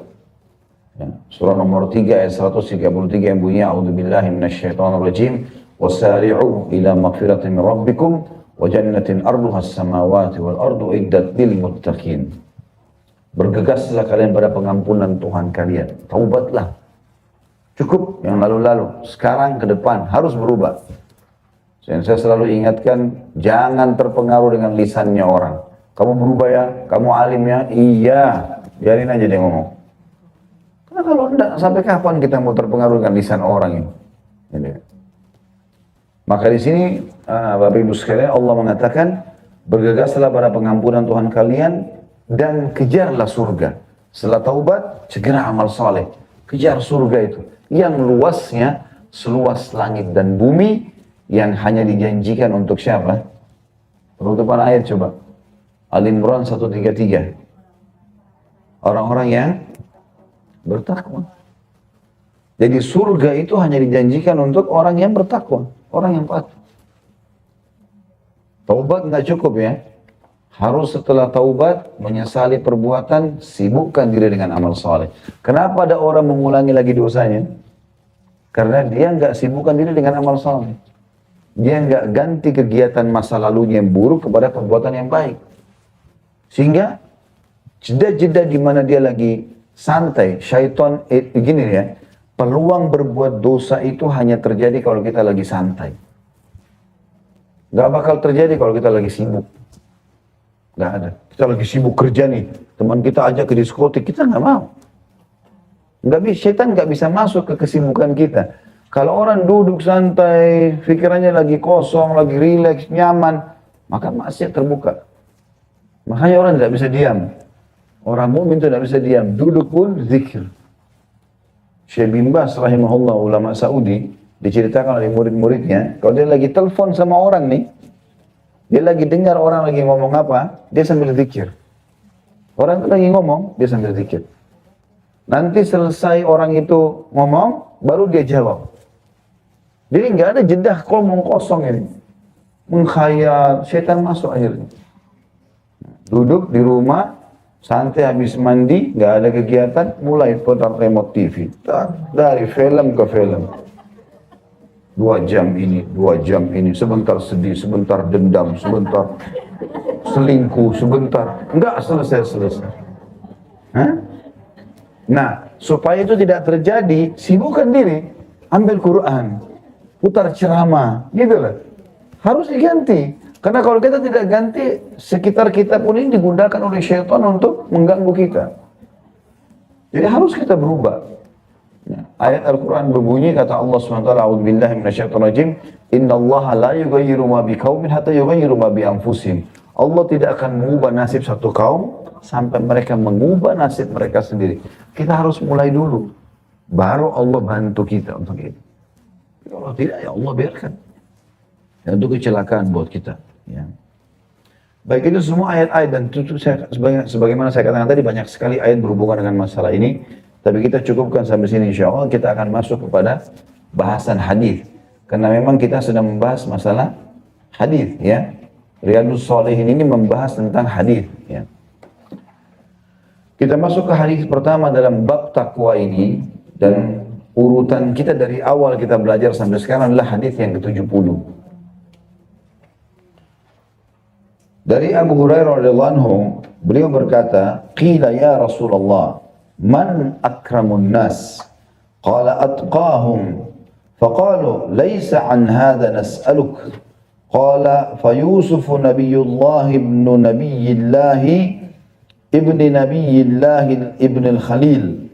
Ya, surah nomor 3 ayat 133 yang bunyi a'udzubillahi minasyaitonirrajim wasari'u ila maghfiratin min rabbikum wa jannatin arduha as-samawati wal ardu iddat lil muttaqin. Bergegaslah kalian pada pengampunan Tuhan kalian. Taubatlah. Cukup yang lalu-lalu. Sekarang ke depan harus berubah. Saya selalu ingatkan, jangan terpengaruh dengan lisannya orang. Kamu berubah ya? Kamu alim ya? Iya. Biarin aja dia ngomong. Karena kalau enggak, sampai kapan kita mau terpengaruh dengan lisan orang ini? Ini. Maka di sini, Bapak Ibu sekalian, Allah mengatakan, bergegaslah pada pengampunan Tuhan kalian, dan kejarlah surga. Setelah taubat, segera amal saleh. Kejar surga itu. Yang luasnya, seluas langit dan bumi, yang hanya dijanjikan untuk siapa? Penutupan ayat coba. Al-Imran 133. Orang-orang yang bertakwa. Jadi surga itu hanya dijanjikan untuk orang yang bertakwa. Orang yang patuh. Taubat nggak cukup ya. Harus setelah taubat, menyesali perbuatan, sibukkan diri dengan amal soleh. Kenapa ada orang mengulangi lagi dosanya? Karena dia nggak sibukkan diri dengan amal soleh. Dia nggak ganti kegiatan masa lalunya yang buruk kepada perbuatan yang baik. Sehingga jeda-jeda di mana dia lagi santai, syaitan begini ya, peluang berbuat dosa itu hanya terjadi kalau kita lagi santai. Gak bakal terjadi kalau kita lagi sibuk. Gak ada. Kita lagi sibuk kerja nih, teman kita ajak ke diskotik, kita nggak mau. Nggak bisa, syaitan nggak bisa masuk ke kesibukan kita. Kalau orang duduk santai, pikirannya lagi kosong, lagi rileks, nyaman, maka maksiat terbuka. Makanya orang tidak bisa diam. Orang mukmin tidak bisa diam, duduk pun zikir. Syekh bin Baz rahimahullah, ulama Saudi, diceritakan oleh murid-muridnya, kalau dia lagi telepon sama orang nih, dia lagi dengar orang lagi ngomong apa, dia sambil zikir. Orang itu lagi ngomong, dia sambil zikir. Nanti selesai orang itu ngomong, baru dia jawab. Jadi nggak ada jeda ngomong kosong ini. Menghayal, syaitan masuk akhirnya. Duduk di rumah, santai habis mandi, nggak ada kegiatan, mulai putar remote TV. Dari film ke film. 2 jam ini, 2 jam ini, sebentar sedih, sebentar dendam, sebentar selingkuh, sebentar. Nggak selesai-selesai. Hah? Nah, supaya itu tidak terjadi, sibukkan diri, ambil Quran, putar ceramah, gitu lah. Harus diganti. Karena kalau kita tidak ganti, sekitar kita pun ini digunakan oleh syaitan untuk mengganggu kita. Jadi harus kita berubah. Ya. Ayat Al-Quran berbunyi, kata Allah SWT, A'udzubillahi minasyaitonirrajim, Innallaha la yughayyiru ma biqaumin hatta yughayyiru ma bi anfusihim. Allah tidak akan mengubah nasib satu kaum sampai mereka mengubah nasib mereka sendiri. Kita harus mulai dulu. Baru Allah bantu kita untuk itu. Kalau tidak, ya Allah biarkan. Ya, untuk kecelakaan buat kita. Ya. Baik, itu semua ayat-ayat, dan itu sebagaimana saya katakan tadi, banyak sekali ayat berhubungan dengan masalah ini. Tapi kita cukupkan sampai sini, insya Allah kita akan masuk kepada bahasan hadis. Karena memang kita sedang membahas masalah hadis, ya. Riyadhus Shalihin ini membahas tentang hadis, ya. Kita masuk ke hadis pertama dalam bab takwa ini, dan urutan kita dari awal kita belajar sampai sekarang adalah hadis yang ke-70. Dari Abu Hurairah radhiyallahu anhu, beliau berkata, "Qila ya Rasulullah, man akramun nas?" Qala atqahum. Faqalu, "Laysa an hadha nas'aluk." Qala, "Fa Yusuf nabiyullah ibn nabiyillah ibn nabiyillah ibn al-Khalil."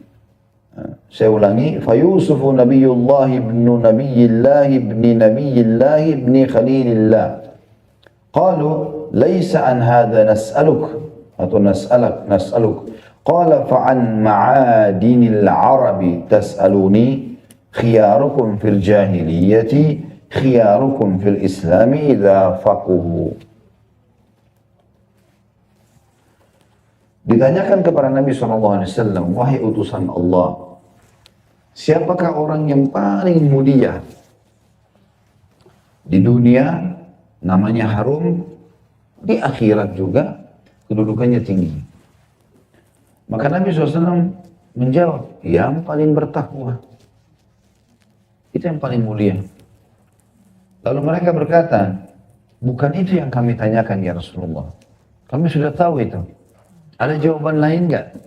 Saya ulangi, "Fa Yusuf nabiyullah ibn nabiyillah ibn nabiyillah ibn Khalilillah." Qalu, "Laysa an hadha nas'aluk." Atau nas'aluk. Qala fa'an ma'adinil arabi tas'aluni, khiyarukum fil jahiliyati khiyarukum fil islami idha faquhu. Ditanyakan kepada Nabi SAW, wahai utusan Allah, siapakah orang yang paling mulia di dunia, namanya harum, di akhirat juga kedudukannya tinggi? Maka Nabi SAW menjawab, yang paling bertakwa. Itu yang paling mulia. Lalu mereka berkata, bukan itu yang kami tanyakan ya Rasulullah. Kami sudah tahu itu. Ada jawaban lain enggak?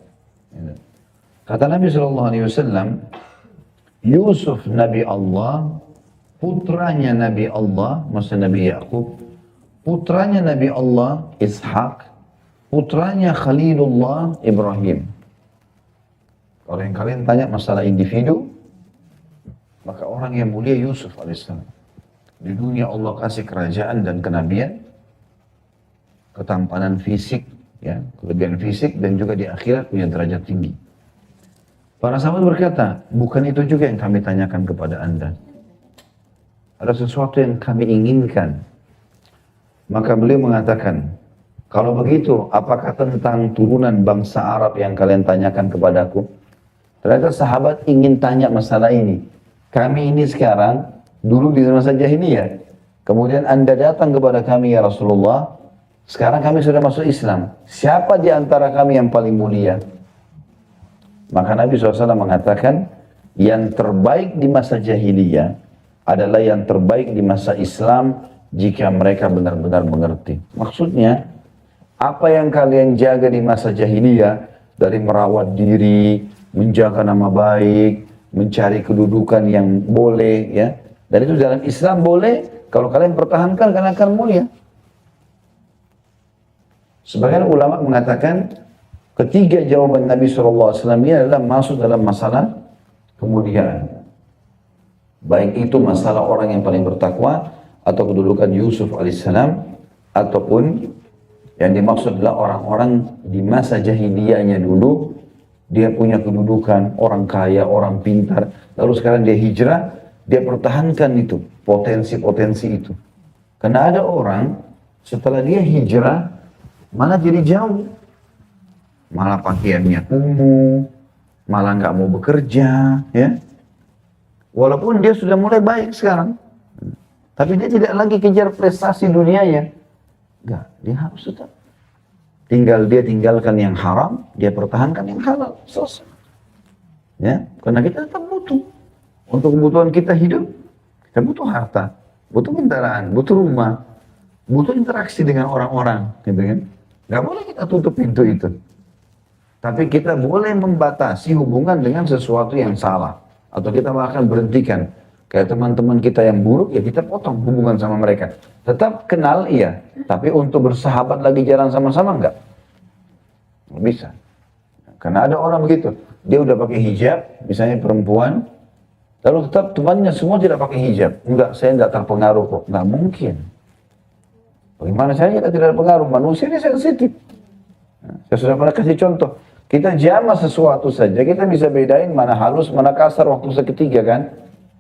Kata Nabi SAW, Yusuf Nabi Allah, putranya Nabi Allah, maksud Nabi Yaqub, putranya Nabi Allah Ishak, putranya Khalilullah Ibrahim. Kalau yang kalian tanya masalah individu, maka orang yang mulia Yusuf AS. Di dunia Allah kasih kerajaan dan kenabian, ketampanan fisik, ya, kelebihan fisik, dan juga di akhirat punya derajat tinggi. Para sahabat berkata, bukan itu juga yang kami tanyakan kepada Anda. Ada sesuatu yang kami inginkan. Maka beliau mengatakan, kalau begitu, apakah tentang turunan bangsa Arab yang kalian tanyakan kepadaku? Ternyata sahabat ingin tanya masalah ini. Kami ini sekarang, dulu di masa jahiliyah. Kemudian Anda datang kepada kami ya Rasulullah, Sekarang kami sudah masuk Islam. Siapa di antara kami yang paling mulia? Maka Nabi SAW mengatakan, yang terbaik di masa jahiliyah adalah yang terbaik di masa Islam jika mereka benar-benar mengerti. Maksudnya, apa yang kalian jaga di masa jahiliyah, dari merawat diri, menjaga nama baik, mencari kedudukan yang boleh, ya. Dan itu dalam Islam boleh, kalau kalian pertahankan kalian akan mulia. Sebagian ulama mengatakan, ketiga jawaban Nabi SAW ini adalah masuk dalam masalah kemuliaan. Baik itu masalah orang yang paling bertakwa, atau kedudukan Yusuf alaihissalam, ataupun yang dimaksud adalah orang-orang di masa jahiliyahnya dulu, dia punya kedudukan, orang kaya, orang pintar, lalu sekarang dia hijrah, dia pertahankan itu, potensi-potensi itu. Karena ada orang, setelah dia hijrah, malah jadi jauh. Malah pakaiannya kumuh, malah nggak mau bekerja, ya. Walaupun dia sudah mulai baik sekarang, tapi dia tidak lagi kejar prestasi dunianya. Enggak, dia harus tetap. Dia tinggalkan yang haram, dia pertahankan yang halal. Selesai. Ya, karena kita tetap butuh. Untuk kebutuhan kita hidup, kita butuh harta, butuh kendaraan, butuh rumah, butuh interaksi dengan orang-orang, gitu kan. Nggak boleh kita tutup pintu itu. Tapi kita boleh membatasi hubungan dengan sesuatu yang salah. Atau kita bahkan berhentikan. Kayak teman-teman kita yang buruk, ya kita potong hubungan sama mereka. Tetap kenal, iya. Tapi untuk bersahabat lagi jalan sama-sama, enggak. Nggak bisa. Karena ada orang begitu. Dia udah pakai hijab, misalnya perempuan. Lalu tetap temannya semua tidak pakai hijab. Enggak, saya enggak terpengaruh kok. Enggak mungkin. Bagaimana caranya kita tidak terpengaruh? Manusia ini sensitif. Saya sudah pernah kasih contoh. Kita jamah sesuatu saja, kita bisa bedain mana halus, mana kasar waktu seketika kan.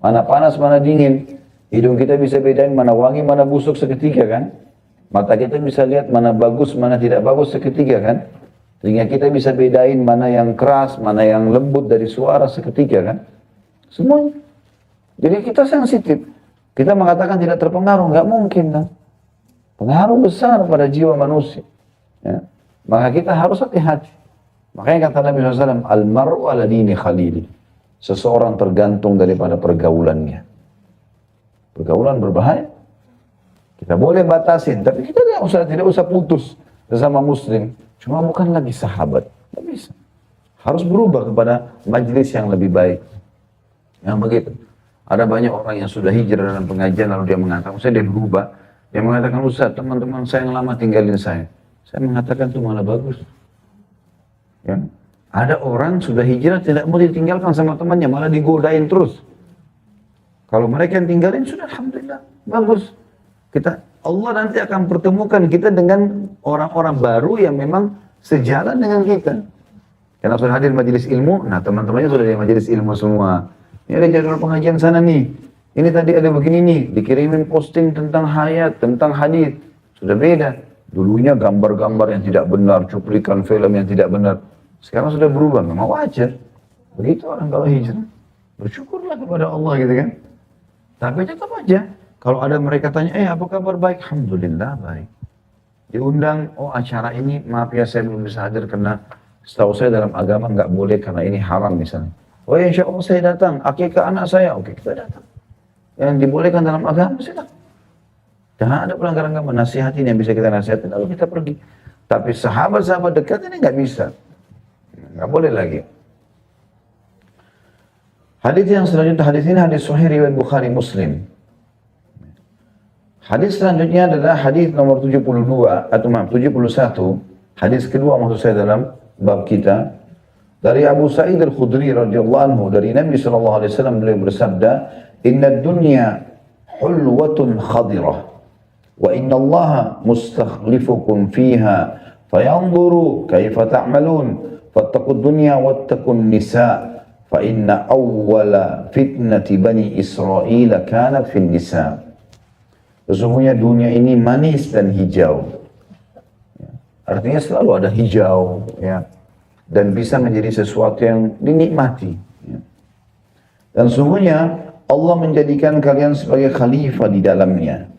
Mana panas, mana dingin. Hidung kita bisa bedain mana wangi, mana busuk seketika kan. Mata kita bisa lihat mana bagus, mana tidak bagus seketika kan. Telinga kita bisa bedain mana yang keras, mana yang lembut dari suara seketika kan. Semuanya. Jadi kita sensitif. Kita mengatakan tidak terpengaruh, nggak mungkin kan. Pengaruh besar pada jiwa manusia. Ya. Maka kita harus hati-hati. Makanya kata Nabi SAW, Al-mar'u ala dini khalili. Seseorang tergantung daripada pergaulannya. Pergaulan berbahaya. Kita boleh batasin, tapi kita tidak usah putus sesama muslim. Cuma bukan lagi sahabat. Tidak bisa. Harus berubah kepada majelis yang lebih baik. Yang begitu. Ada banyak orang yang sudah hijrah dalam pengajian, lalu dia mengatakan, dia berubah. Dia mengatakan, Ustaz, teman-teman saya yang lama tinggalin saya. Saya mengatakan itu malah bagus. Ya. Ada orang sudah hijrah tidak mau ditinggalkan sama temannya, malah digodain terus. Kalau mereka yang tinggalin sudah alhamdulillah bagus. Allah nanti akan pertemukan kita dengan orang-orang baru yang memang sejalan dengan kita. Karena sudah hadir majelis ilmu, nah teman-temannya sudah di majelis ilmu semua. Ini ada jadwal pengajian sana nih. Ini tadi ada begini nih, dikirimin posting tentang hayat, tentang hadis. Sudah beda. Dulunya gambar-gambar yang tidak benar, cuplikan film yang tidak benar. Sekarang sudah berubah, memang wajar. Begitu orang kalau hijrah. Bersyukurlah kepada Allah gitu kan. Tapi tetap aja. Kalau ada mereka tanya, apa kabar baik? Alhamdulillah baik. Diundang, acara ini, maaf ya saya belum bisa hadir karena setahu saya dalam agama nggak boleh karena ini haram misalnya. Insya Allah saya datang, akikah anak saya, oke kita datang. Yang dibolehkan dalam agama, saya datang. Jangan ada pelanggaran agama, nasihatin yang bisa kita nasihatin, lalu kita pergi. Tapi sahabat-sahabat dekat ini nggak bisa. Nggak boleh lagi. Hadis yang selanjutnya, hadis ini hadis Sahih riwayat Bukhari Muslim. Hadis selanjutnya adalah hadis nomor 72 atau maaf 71. Hadis kedua maksud saya dalam bab kita dari Abu Sa'id Al-Khudri radhiyallahu anhu dari Nabi sallallahu alaihi wasallam beliau bersabda, "Inna dunya hulwatun khadirah wa inna Allah mustakhlifukum fiha fayanzuru kaifa ta'malun." Fattaqud dunya wattaqun nisa fa inna awwala fitnati bani Israel kanat fin nisa. Sesungguhnya dunia ini manis dan hijau. Artinya selalu ada hijau ya. Dan bisa menjadi sesuatu yang dinikmati ya. Dan sesungguhnya Allah menjadikan kalian sebagai khalifah di dalamnya.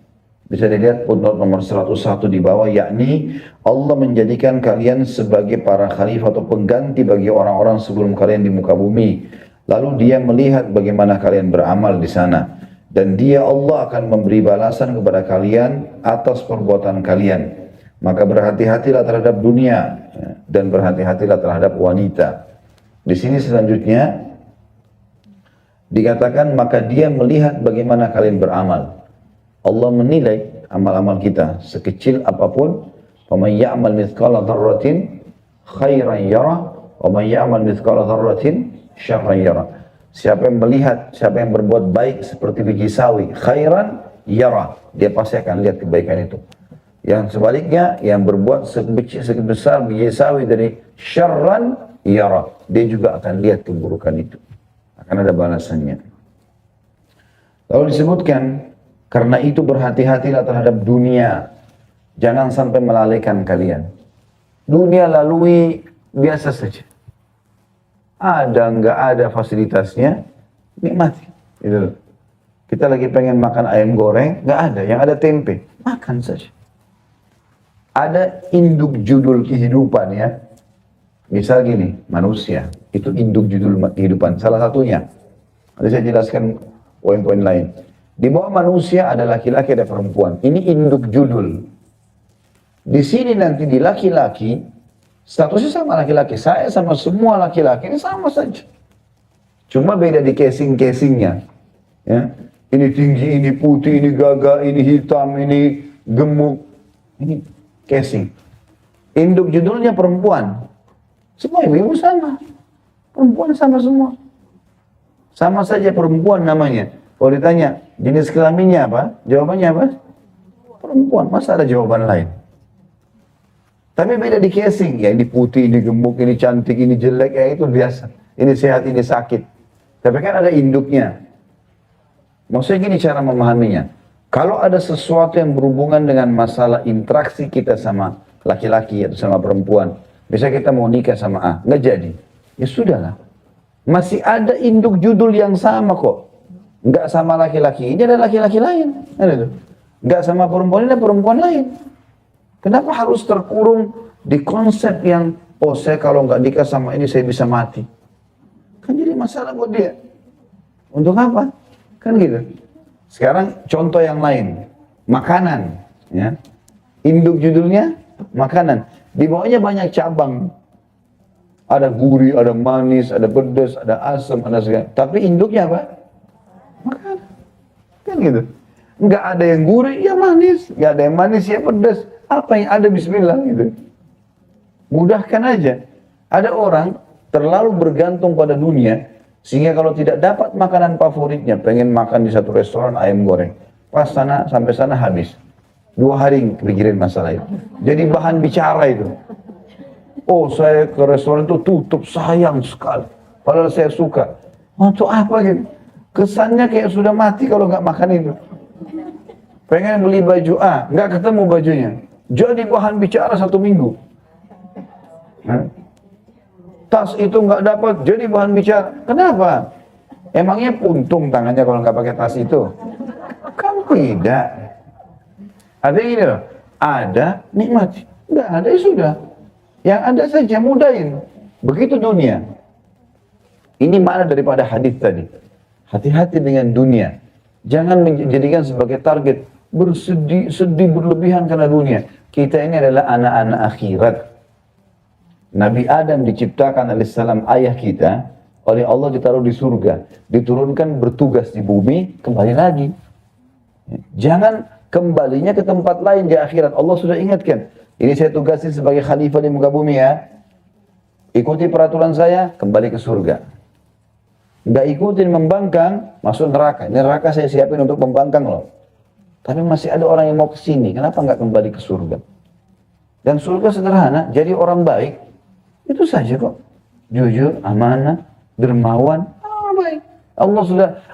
Bisa dilihat footnote nomor 101 di bawah, yakni Allah menjadikan kalian sebagai para khalifah atau pengganti bagi orang-orang sebelum kalian di muka bumi. Lalu dia melihat bagaimana kalian beramal di sana. Dan dia Allah akan memberi balasan kepada kalian atas perbuatan kalian. Maka berhati-hatilah terhadap dunia dan berhati-hatilah terhadap wanita. Di sini selanjutnya dikatakan maka dia melihat bagaimana kalian beramal. Allah menilai amal-amal kita sekecil apapun. Faman ya'mal mithqala dzarratin khairan yarah wa man ya'mal mithqala dzarratin syarran yarah. Siapa yang melihat, siapa yang berbuat baik seperti biji sawi, khairan yarah, dia pasti akan lihat kebaikan itu. Yang sebaliknya, yang berbuat sebesar biji sawi dari syarran yarah, dia juga akan lihat keburukan itu. Akan ada balasannya. Lalu disebutkan, karena itu berhati-hatilah terhadap dunia. Jangan sampai melalaikan kalian. Dunia lalui biasa saja. Ada nggak ada fasilitasnya, nikmati. Gitu. Kita lagi pengen makan ayam goreng, nggak ada. Yang ada tempe, makan saja. Ada induk judul kehidupan ya. Misal gini, manusia. Itu induk judul kehidupan. Salah satunya. Nanti saya jelaskan poin-poin lain. Di bawah manusia ada laki-laki, ada perempuan. Ini induk judul. Di sini nanti di laki-laki, statusnya sama laki-laki. Saya sama semua laki-laki ini sama saja. Cuma beda di casing-casingnya. Ya. Ini tinggi, ini putih, ini gagah, ini hitam, ini gemuk. Ini casing. Induk judulnya perempuan. Semua ibu-ibu sama. Perempuan sama semua. Sama saja perempuan namanya. Kalau ditanya jenis kelaminnya apa? Jawabannya apa? Perempuan. Masa ada jawaban lain? Tapi beda di casing, ya ini putih, ini gemuk, ini cantik, ini jelek, ya itu biasa. Ini sehat, ini sakit. Tapi kan ada induknya. Maksudnya gini cara memahaminya. Kalau ada sesuatu yang berhubungan dengan masalah interaksi kita sama laki-laki atau sama perempuan. Misalnya kita mau nikah sama A, nggak jadi. Ya sudahlah. Masih ada induk judul yang sama kok. Nggak sama laki-laki, ini ada laki-laki lain. Nggak sama perempuan, ini ada perempuan lain. Kenapa harus terkurung di konsep yang, oh saya kalau nggak nikah sama ini saya bisa mati. Kan jadi masalah buat dia. Untuk apa? Kan gitu. Sekarang contoh yang lain. Makanan. Ya. Induk judulnya makanan. Di bawahnya banyak cabang. Ada gurih, ada manis, ada pedas, ada asam, ada segala. Tapi induknya apa? Makanan. Kan gitu. Nggak ada yang gurih, ya manis. Nggak ada yang manis, ya pedas. Apa yang ada bismillah gitu. Mudahkan aja. Ada orang terlalu bergantung pada dunia sehingga kalau tidak dapat makanan favoritnya, pengen makan di satu restoran ayam goreng. Pas sana sampai sana habis. 2 hari pikirin masalah itu. Jadi bahan bicara itu. Oh, saya ke restoran itu tutup, sayang sekali. Padahal saya suka. Untuk apa gitu? Kesannya kayak sudah mati kalau nggak makan itu. Pengen beli baju A, nggak ketemu bajunya. Jadi bahan bicara 1 minggu. Tas itu nggak dapat, jadi bahan bicara. Kenapa? Emangnya puntung tangannya kalau nggak pakai tas itu? Kan tidak. Artinya gini loh, ada nikmati, nggak ada ya sudah. Yang ada saja mudahin. Begitu dunia. Ini makna daripada hadis tadi. Hati-hati dengan dunia. Jangan menjadikan sebagai target sedih berlebihan karena dunia. Kita ini adalah anak-anak akhirat. Nabi Adam diciptakan alaihissalam, ayah kita, oleh Allah ditaruh di surga. Diturunkan bertugas di bumi, kembali lagi. Jangan kembalinya ke tempat lain di akhirat. Allah sudah ingatkan. Ini saya tugasin sebagai khalifah di muka bumi ya. Ikuti peraturan saya, kembali ke surga. Nggak ikutin membangkang, masuk neraka. Ini neraka saya siapin untuk membangkang loh. Tapi masih ada orang yang mau ke sini, kenapa nggak kembali ke surga? Dan surga sederhana, jadi orang baik, itu saja kok. Jujur, amanah, dermawan, baik.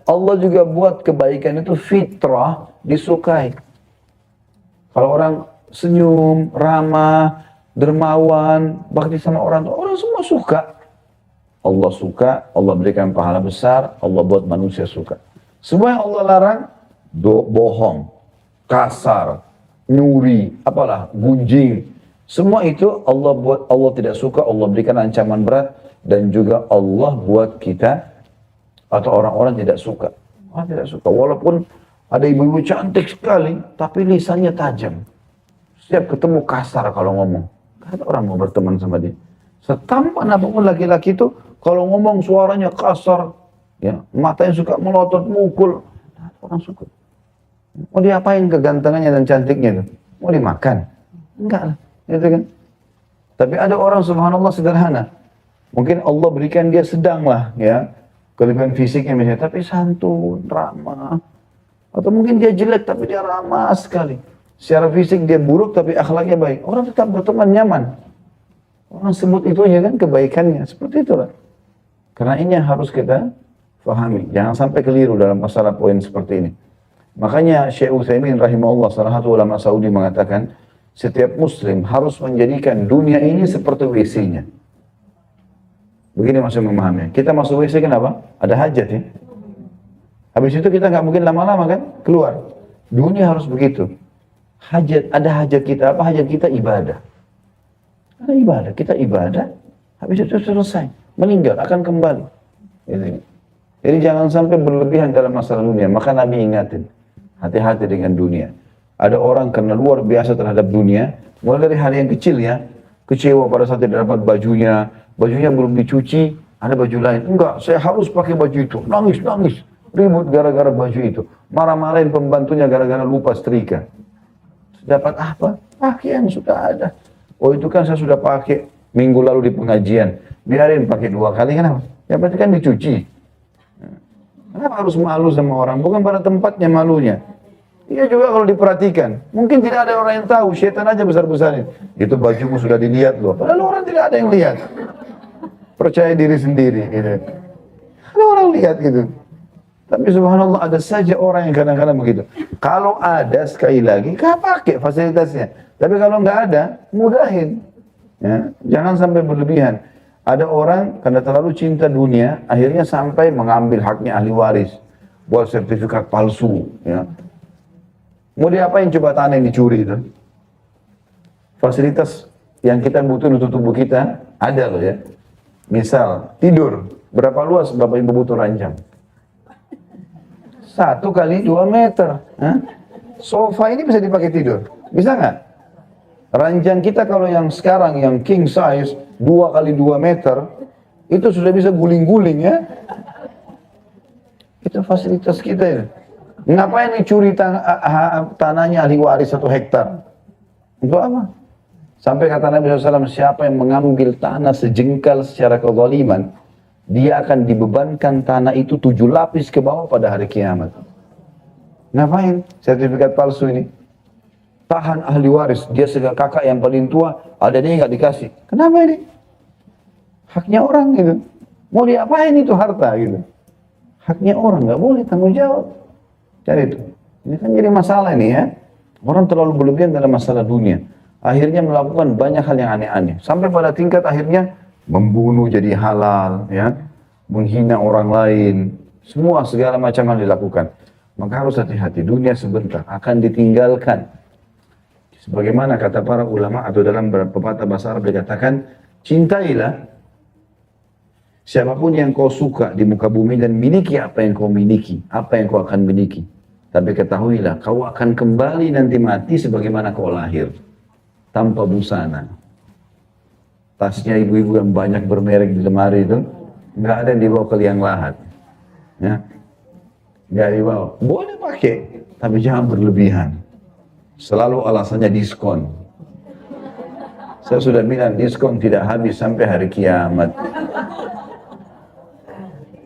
Allah juga buat kebaikan itu fitrah, disukai. Kalau orang senyum, ramah, dermawan, bakti sama orang semua suka. Allah suka, Allah berikan pahala besar, Allah buat manusia suka. Semua yang Allah larang, bohong. kasar, nyuri, apalah, gunjing. Semua itu Allah buat, Allah tidak suka, Allah berikan ancaman berat, dan juga Allah buat kita atau orang-orang tidak suka. Orang tidak suka, walaupun ada ibu-ibu cantik sekali, tapi lisannya tajam. Setiap ketemu kasar kalau ngomong. Ada orang mau berteman sama dia. Setampan apapun laki-laki itu, kalau ngomong suaranya kasar, ya, matanya suka melotot, mukul, orang suka. Mau diapain kegantengannya dan cantiknya itu? Mau dimakan? Enggak lah, gitu kan. Tapi ada orang subhanallah sederhana. Mungkin Allah berikan dia sedang lah, ya, kelebihan fisiknya misalnya, tapi santun, ramah. Atau mungkin dia jelek tapi dia ramah sekali. Secara fisik dia buruk tapi akhlaknya baik. Orang tetap berteman nyaman. Orang sebut itu aja kan kebaikannya. Seperti itulah. Karena ini yang harus kita fahami. Jangan sampai keliru dalam masalah poin seperti ini. Makanya Syekh Utsaimin rahimahullah, salah satu ulama Saudi mengatakan, setiap muslim harus menjadikan dunia ini seperti WC-nya. Begini maksud memahaminya. Kita masuk WC kenapa? Ada hajat ya. Habis itu kita nggak mungkin lama-lama kan keluar. Dunia harus begitu. Hajat, ada hajat kita, apa hajat kita? Ibadah. Ada ibadah, kita ibadah, habis itu selesai. Meninggal, akan kembali. Jadi jangan sampai berlebihan dalam masalah dunia. Maka Nabi ingatin, hati-hati dengan dunia. Ada orang karena luar biasa terhadap dunia, mulai dari hal yang kecil ya, kecewa pada saat tidak dapat bajunya belum dicuci, ada baju lain. Enggak, saya harus pakai baju itu. Nangis, ribut gara-gara baju itu. Marah-marahin pembantunya gara-gara lupa setrika. Dapat apa? Pakaian sudah ada. Oh itu kan saya sudah pakai minggu lalu di pengajian. Biarin pakai 2 kali, kenapa? Ya berarti kan dicuci. Kenapa harus malu sama orang? Bukan pada tempatnya malunya. Iya juga kalau diperhatikan. Mungkin tidak ada orang yang tahu, syaitan aja besar-besarin. Itu bajumu sudah dilihat loh. Padahal orang tidak ada yang lihat. Percaya diri sendiri gitu. Ada orang lihat gitu. Tapi subhanallah ada saja orang yang kadang-kadang begitu. Kalau ada sekali lagi, kau pakai fasilitasnya. Tapi kalau nggak ada, mudahin. Ya, jangan sampai berlebihan. Ada orang karena terlalu cinta dunia, akhirnya sampai mengambil haknya ahli waris, buat sertifikat palsu. Ya. Mau diapain coba tanah yang dicuri itu? Fasilitas yang kita butuh untuk tubuh kita ada loh ya. Misal tidur, berapa luas Bapak Ibu butuh ranjang? 1 kali 2 meter. Hah? Sofa ini bisa dipakai tidur, bisa nggak? Ranjang kita kalau yang sekarang yang king size 2 kali 2 meter itu sudah bisa guling-guling ya. Itu fasilitas kita ya. Ngapain dicuri tanahnya ahli waris 1 hektar? Untuk apa? Sampai kata Nabi SAW, siapa yang mengambil tanah sejengkal secara kezaliman, dia akan dibebankan tanah itu 7 lapis ke bawah pada hari kiamat. Ngapain sertifikat palsu ini? Tahan ahli waris, dia sebagai kakak yang paling tua, ada dia nggak dikasih. Kenapa ini? Haknya orang gitu. Mau diapain itu harta gitu? Haknya orang, nggak boleh tanggung jawab. Cari itu. Ini kan jadi masalah ini ya. Orang terlalu berlebihan dalam masalah dunia. Akhirnya melakukan banyak hal yang aneh-aneh. Sampai pada tingkat akhirnya membunuh jadi halal, ya, menghina orang lain, semua segala macam hal dilakukan. Maka harus hati-hati, dunia sebentar akan ditinggalkan. Sebagaimana kata para ulama atau dalam pepatah bahasa Arab dikatakan, cintailah siapapun yang kau suka di muka bumi dan miliki apa yang kau miliki, apa yang kau akan miliki. Tapi ketahuilah, kau akan kembali nanti mati sebagaimana kau lahir, tanpa busana. Tasnya ibu-ibu yang banyak bermerek di lemari itu, nggak ada yang dibawa ke liang lahat. Ya. Nggak dibawa. Boleh pakai, tapi jangan berlebihan. Selalu alasannya diskon. Saya sudah bilang diskon tidak habis sampai hari kiamat.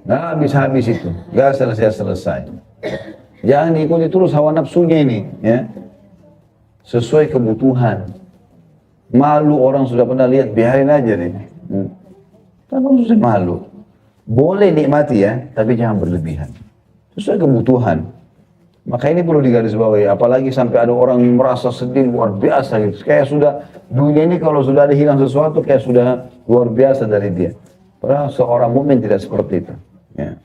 Nggak habis-habis itu, nggak selesai-selesai. Jangan ikuti terus hawa nafsunya ini, ya. Sesuai kebutuhan. Malu orang sudah pernah lihat, biarin aja nih. Tanpa susah malu. Boleh nikmati ya, tapi jangan berlebihan. Sesuai kebutuhan. Maka ini perlu digarisbawahi, apalagi sampai ada orang merasa sedih luar biasa gitu. Kayak sudah, dunia ini kalau sudah ada hilang sesuatu, kayak sudah luar biasa dari dia. Padahal seorang mukmin tidak seperti itu. Ya.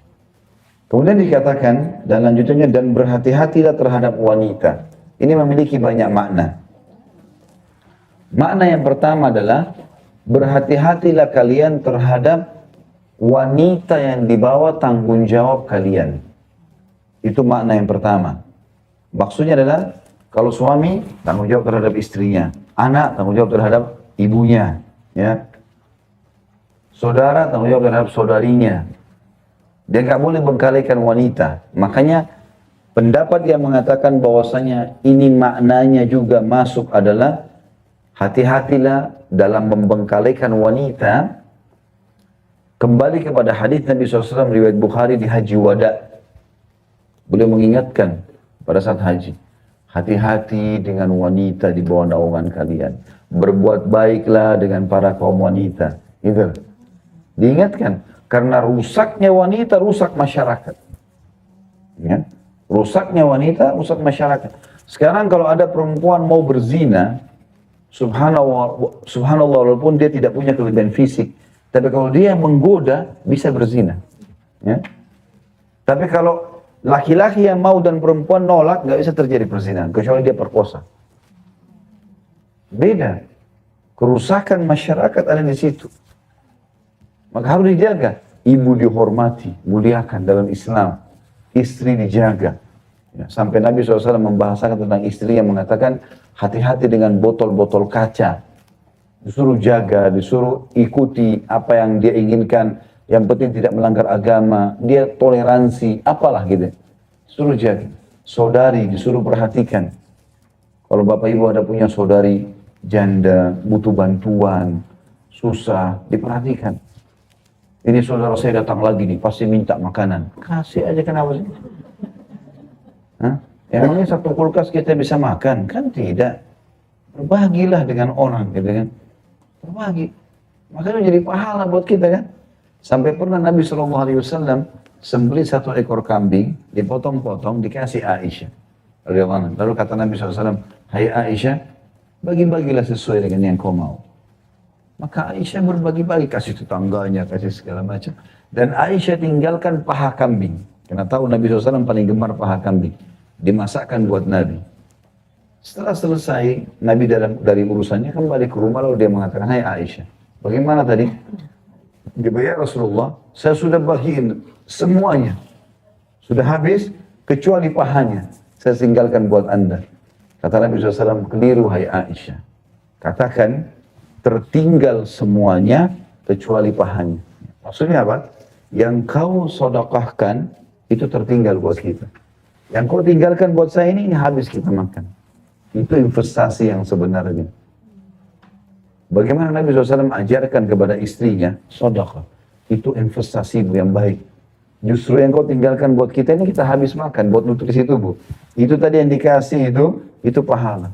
Kemudian dikatakan, dan lanjutannya, dan berhati-hatilah terhadap wanita. Ini memiliki banyak makna. Makna yang pertama adalah berhati-hatilah kalian terhadap wanita yang di bawah tanggung jawab kalian. Itu makna yang pertama. Maksudnya adalah kalau suami tanggung jawab terhadap istrinya, anak tanggung jawab terhadap ibunya, ya. Saudara tanggung jawab terhadap saudarinya. Dia nggak boleh bengkalikan wanita. Makanya pendapat yang mengatakan bahwasanya ini maknanya juga masuk adalah hati-hatilah dalam membengkalikan wanita. Kembali kepada hadis Nabi SAW riwayat Bukhari di Haji Wada. Beliau mengingatkan pada saat haji, hati-hati dengan wanita di bawah naungan kalian. Berbuat baiklah dengan para kaum wanita. Gitu. Diingatkan, karena rusaknya wanita, rusak masyarakat. Ya. Rusaknya wanita, rusak masyarakat. Sekarang kalau ada perempuan mau berzina, subhanallah walaupun dia tidak punya kelebihan fisik, tapi kalau dia menggoda, bisa berzina. Ya. Tapi kalau laki-laki yang mau dan perempuan nolak, nggak bisa terjadi perzinahan, kecuali dia perkosa. Beda. Kerusakan masyarakat ada di situ. Maka harus dijaga. Ibu dihormati, muliakan dalam Islam. Istri dijaga. Ya, sampai Nabi SAW membahasakan tentang istri yang mengatakan, hati-hati dengan botol-botol kaca. Disuruh jaga, disuruh ikuti apa yang dia inginkan. Yang penting tidak melanggar agama. Dia toleransi, apalah gitu. Disuruh jaga. Saudari disuruh perhatikan. Kalau bapak ibu ada punya saudari janda, butuh bantuan, susah, diperhatikan. Ini saudara saya datang lagi nih, pasti minta makanan. Kasih aja, kenapa sih? Hah? Emangnya satu kulkas kita bisa makan? Kan tidak. Berbagilah dengan orang, gitu kan. Berbagi. Makanya jadi pahala buat kita kan. Sampai pernah Nabi SAW sembelih satu ekor kambing, dipotong-potong, dikasih Aisyah. Lalu kata Nabi SAW, hai Aisyah, bagi-bagilah sesuai dengan yang kau mau. Maka Aisyah berbagi-bagi, kasih tetangganya, kasih segala macam. Dan Aisyah tinggalkan paha kambing. Karena tahu Nabi SAW paling gemar paha kambing. Dimasakkan buat Nabi. Setelah selesai, Nabi dari urusannya kembali ke rumah, lalu dia mengatakan, hai Aisyah, bagaimana tadi? Dia bilang, ya Rasulullah, saya sudah bagiin semuanya. Sudah habis, kecuali pahanya. Saya tinggalkan buat anda. Kata Nabi SAW, keliru hai Aisyah. Katakan, tertinggal semuanya kecuali pahanya. Maksudnya apa? Yang kau sedekahkan itu tertinggal buat kita. Yang kau tinggalkan buat saya ini habis kita makan. Itu investasi yang sebenarnya. Bagaimana Nabi SAW ajarkan kepada istrinya, sedekah. Itu investasi yang baik. Justru yang kau tinggalkan buat kita ini kita habis makan buat nutrisi tubuh. Itu tadi yang dikasih itu pahala.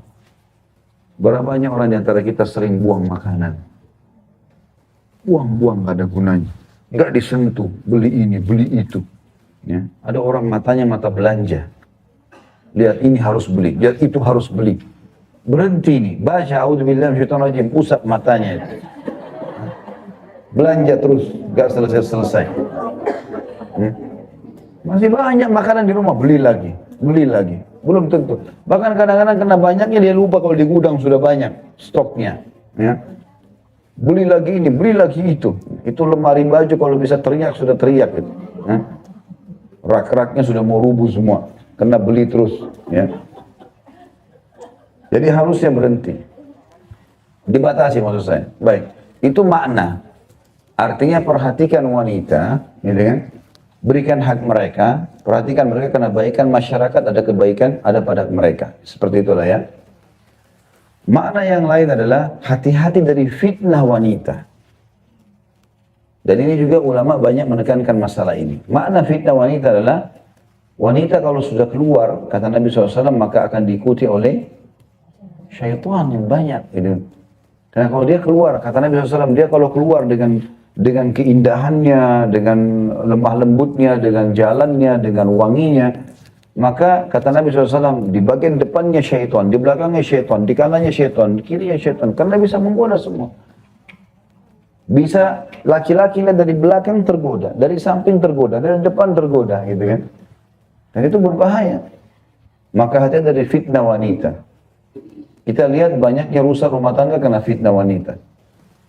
Berapa banyak orang di antara kita sering buang makanan. Buang-buang gak ada gunanya. Gak disentuh, beli ini, beli itu. Ya. Ada orang matanya mata belanja. Lihat ini harus beli, lihat itu harus beli. Berhenti nih, baca a'udzubillahi minasyaitonir rajim, usap matanya itu. Belanja terus, gak selesai-selesai. Masih banyak makanan di rumah, beli lagi, beli lagi. Belum tentu. Bahkan kadang-kadang kena banyaknya dia lupa kalau di gudang sudah banyak stoknya. Ya. Beli lagi ini, beli lagi itu. Itu lemari baju kalau bisa teriak sudah teriak. Gitu. Ya. Rak-raknya sudah mau rubuh semua. Kena beli terus. Ya. Jadi harusnya berhenti. Dibatasi maksud saya. Baik. Itu makna. Artinya perhatikan wanita. Gitu kan? Berikan hak mereka, perhatikan mereka karena kebaikan masyarakat ada kebaikan ada pada mereka. Seperti itulah ya. Makna yang lain adalah hati-hati dari fitnah wanita. Dan ini juga ulama banyak menekankan masalah ini. Makna fitnah wanita adalah wanita kalau sudah keluar, kata Nabi SAW, maka akan diikuti oleh syaitan yang banyak. Gitu. Karena kalau dia keluar, kata Nabi SAW, dia kalau keluar dengan keindahannya, dengan lemah lembutnya, dengan jalannya, dengan wanginya, maka kata Nabi SAW, di bagian depannya syaitan, di belakangnya syaitan, di kanannya syaitan, di kirinya syaitan, karena bisa menggoda semua. Bisa laki-laki lihat dari belakang tergoda, dari samping tergoda, dari depan tergoda, gitu kan. Dan itu berbahaya. Maka hati dari fitnah wanita. Kita lihat banyaknya rusak rumah tangga karena fitnah wanita.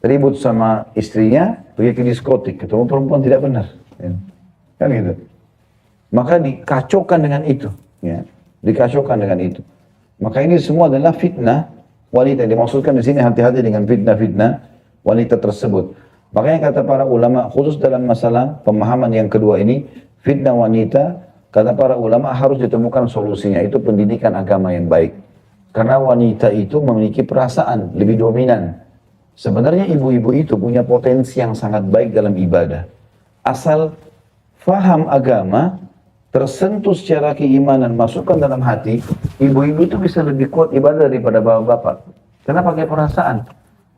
Ribut sama istrinya, pergi ke diskotik, ketemu perempuan tidak benar. Ya. Kan gitu. Maka dikacaukan dengan itu. Ya. Dikacaukan dengan itu. Maka ini semua adalah fitnah wanita. Dimaksudkan di sini hati-hati dengan fitnah-fitnah wanita tersebut. Makanya kata para ulama, khusus dalam masalah pemahaman yang kedua ini, fitnah wanita, kata para ulama harus ditemukan solusinya. Itu pendidikan agama yang baik. Karena wanita itu memiliki perasaan lebih dominan. Sebenarnya ibu-ibu itu punya potensi yang sangat baik dalam ibadah. Asal faham agama, tersentuh secara keimanan, masukkan dalam hati, ibu-ibu itu bisa lebih kuat ibadah daripada bapak-bapak. Karena pakai perasaan.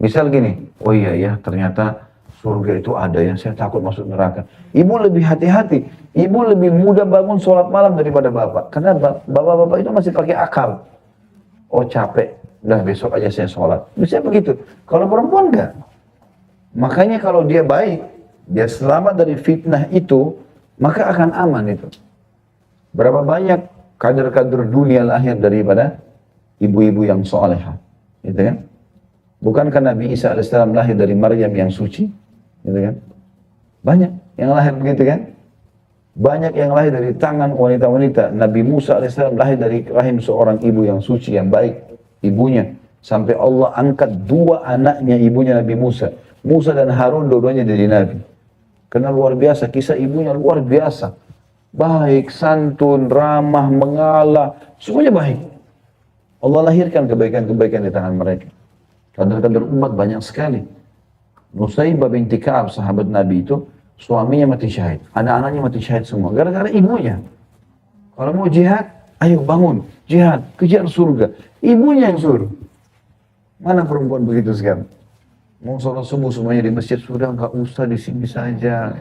Misal gini, oh iya ya ternyata surga itu ada ya, saya takut masuk neraka. Ibu lebih hati-hati, ibu lebih mudah bangun sholat malam daripada bapak. Karena bapak-bapak itu masih pakai akal. Oh capek, udah besok aja saya sholat. Bisa begitu. Kalau perempuan enggak. Makanya kalau dia baik, dia selamat dari fitnah itu, maka akan aman itu. Berapa banyak kader-kader dunia lahir daripada ibu-ibu yang solehah. Gitu kan? Bukankah Nabi Isa AS lahir dari Maryam yang suci? Gitu kan? Banyak yang lahir begitu kan? Banyak yang lahir dari tangan wanita-wanita. Nabi Musa AS lahir dari rahim seorang ibu yang suci, yang baik. Ibunya. Sampai Allah angkat dua anaknya ibunya Nabi Musa. Musa dan Harun dua-duanya jadi Nabi. Karena luar biasa. Kisah ibunya luar biasa. Baik, santun, ramah, mengalah. Semuanya baik. Allah lahirkan kebaikan-kebaikan di tangan mereka. Kader-kader umat banyak sekali. Nusaybah binti Ka'ab, sahabat Nabi itu, suaminya mati syahid, anak-anaknya mati syahid semua, gara-gara ibunya. Kalau mau jihad, ayo bangun, jihad, kejar surga. Ibunya yang suruh. Mana perempuan begitu sekarang? Mau sholat subuh semuanya di masjid, sudah nggak usah di sini saja.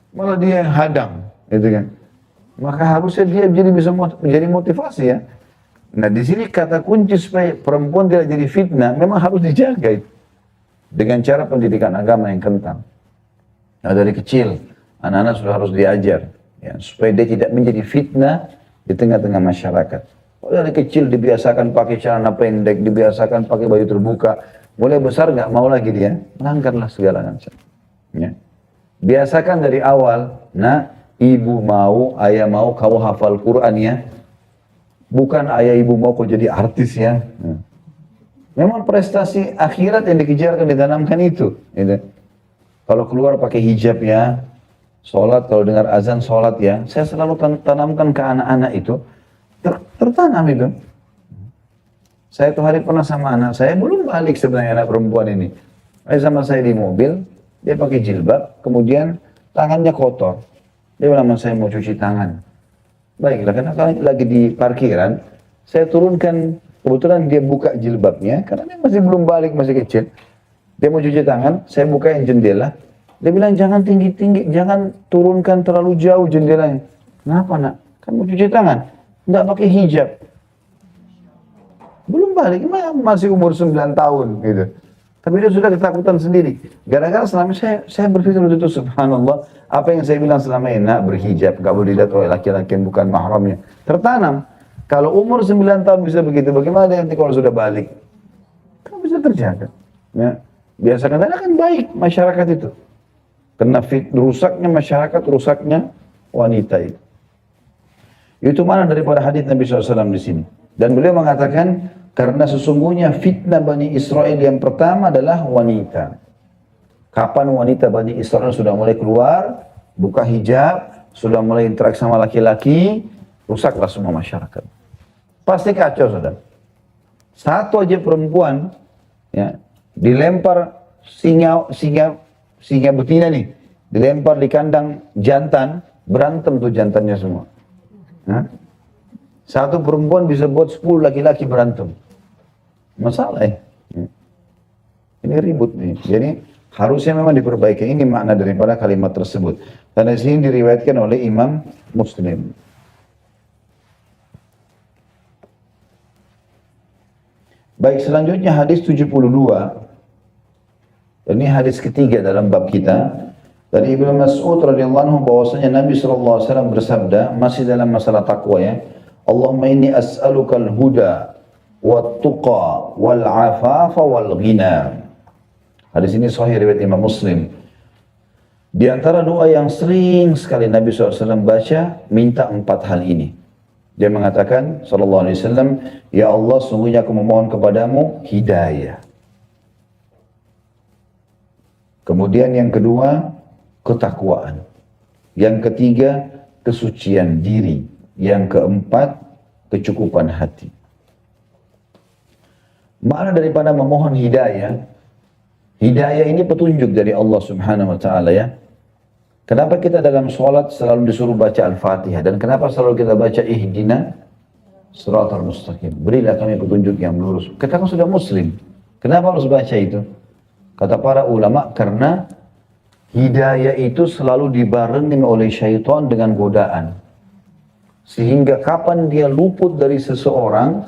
Malah dia yang hadang, gitu kan? Maka harusnya dia bisa menjadi motivasi ya. Nah di sini kata kunci supaya perempuan tidak jadi fitnah, memang harus dijaga itu. Dengan cara pendidikan agama yang kental. Nah dari kecil, anak-anak sudah harus diajar, ya, supaya dia tidak menjadi fitnah di tengah-tengah masyarakat. Kalau dari kecil dibiasakan pakai celana pendek, dibiasakan pakai baju terbuka, mulai besar nggak mau lagi dia, melanggarlah segala macam. Ya. Biasakan dari awal, nah ibu mau, ayah mau kau hafal Quran ya, bukan ayah ibu mau kau jadi artis ya. Memang prestasi akhirat yang dikejarkan ditanamkan itu. Gitu. Kalau keluar pakai hijab ya, sholat, kalau dengar azan sholat ya. Saya selalu tanamkan ke anak-anak itu, tertanam itu. Saya tuh hari pernah sama anak saya, belum balik sebenarnya anak perempuan ini. Sama saya di mobil, dia pakai jilbab, kemudian tangannya kotor. Dia bilang, saya mau cuci tangan. Baiklah, karena kalau lagi di parkiran, saya turunkan, kebetulan dia buka jilbabnya, karena dia masih belum balik, masih kecil. Dia mau cuci tangan, saya bukain jendela. Dia bilang jangan tinggi-tinggi, jangan turunkan terlalu jauh jendelanya. Kenapa nak? Kan mau cuci tangan, nggak pakai hijab. Belum balik, masih umur 9 tahun gitu. Tapi dia sudah ketakutan sendiri. Gara-gara selama saya berpikir waktu itu subhanallah, apa yang saya bilang selama ini, nak berhijab, nggak boleh dilihat oleh laki-laki yang bukan mahramnya. Tertanam. Kalau umur 9 tahun bisa begitu, bagaimana nanti kalau sudah balik? Kan bisa terjaga. Ya. Biasakan karena kan baik masyarakat itu. Karena rusaknya masyarakat, rusaknya wanita itu. Itu mana daripada hadis Nabi SAW di sini. Dan beliau mengatakan, karena sesungguhnya fitnah Bani Israel yang pertama adalah wanita. Kapan wanita Bani Israel sudah mulai keluar, buka hijab, sudah mulai interaksi sama laki-laki, rusaklah semua masyarakat. Pasti kacau, saudara. Satu aja perempuan, ya, dilempar singa betina nih, dilempar di kandang jantan, berantem tuh jantannya semua. Hah? Satu perempuan bisa buat 10 laki-laki berantem. Masalah ya. Ini ribut nih. Jadi harusnya memang diperbaiki. Ini makna daripada kalimat tersebut. Dan di sini diriwayatkan oleh Imam Muslim. Baik, selanjutnya hadis 72. Ini hadis ketiga dalam bab kita. Dari Ibnu Mas'ud radhiyallahu anhu bahwasanya Nabi SAW bersabda, masih dalam masalah takwa ya, Allahumma inni as'aluka al-huda wat-tuqa wal-afafa wal-ghina. Hadis ini sahih riwayat Imam Muslim. Di antara doa yang sering sekali Nabi SAW baca, minta 4 hal ini. Dia mengatakan, SAW, Ya Allah, sungguhnya aku memohon kepadamu hidayah. Kemudian yang kedua, ketakwaan. Yang ketiga, kesucian diri. Yang keempat, kecukupan hati. Makna daripada memohon hidayah, hidayah ini petunjuk dari Allah Subhanahu wa Ta'ala, ya. Kenapa kita dalam sholat selalu disuruh baca Al-Fatihah? Dan kenapa selalu kita baca Ihdina Shiratal Mustaqim? Berilah kami petunjuk yang lurus. Kita kan sudah Muslim. Kenapa harus baca itu? Kata para ulama, karena hidayah itu selalu dibarengi oleh syaitan dengan godaan. Sehingga kapan dia luput dari seseorang,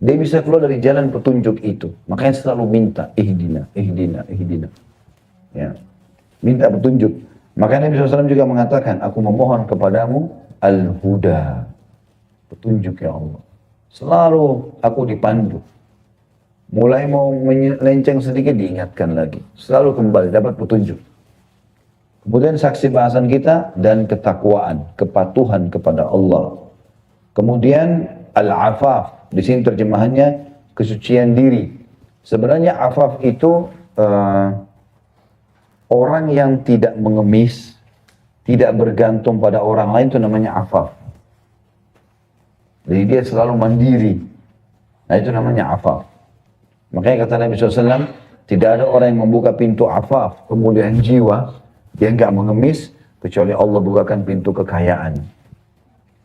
dia bisa keluar dari jalan petunjuk itu. Makanya selalu minta Ihdina, Ihdina, Ihdina. Ya. Minta petunjuk. Maka Nabi SAW juga mengatakan, aku memohon kepadamu al-huda, petunjuk ya Allah. Selalu aku dipandu. Mulai mau melenceng sedikit diingatkan lagi. Selalu kembali dapat petunjuk. Kemudian saksi bahasan kita dan ketakwaan, kepatuhan kepada Allah. Kemudian al-afaf, di sini terjemahannya kesucian diri. Sebenarnya afaf itu orang yang tidak mengemis, tidak bergantung pada orang lain, itu namanya afaf. Jadi dia selalu mandiri. Nah itu namanya afaf. Makanya kata Nabi SAW, tidak ada orang yang membuka pintu afaf, kemuliaan jiwa, dia enggak mengemis, kecuali Allah bukakan pintu kekayaan.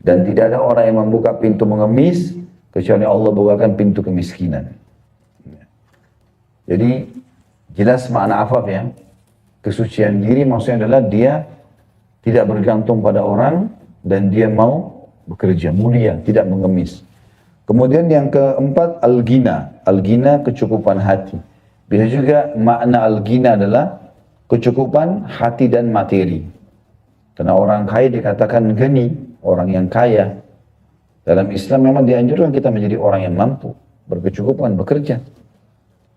Dan tidak ada orang yang membuka pintu mengemis, kecuali Allah bukakan pintu kemiskinan. Jadi jelas makna afaf, ya. Kesucian diri maksudnya adalah dia tidak bergantung pada orang dan dia mau bekerja mulia, tidak mengemis. Kemudian yang keempat, al-ghina. Al-ghina, kecukupan hati. Bisa juga makna al-ghina adalah kecukupan hati dan materi. Karena orang kaya dikatakan gani, orang yang kaya. Dalam Islam memang dianjurkan kita menjadi orang yang mampu, berkecukupan, bekerja.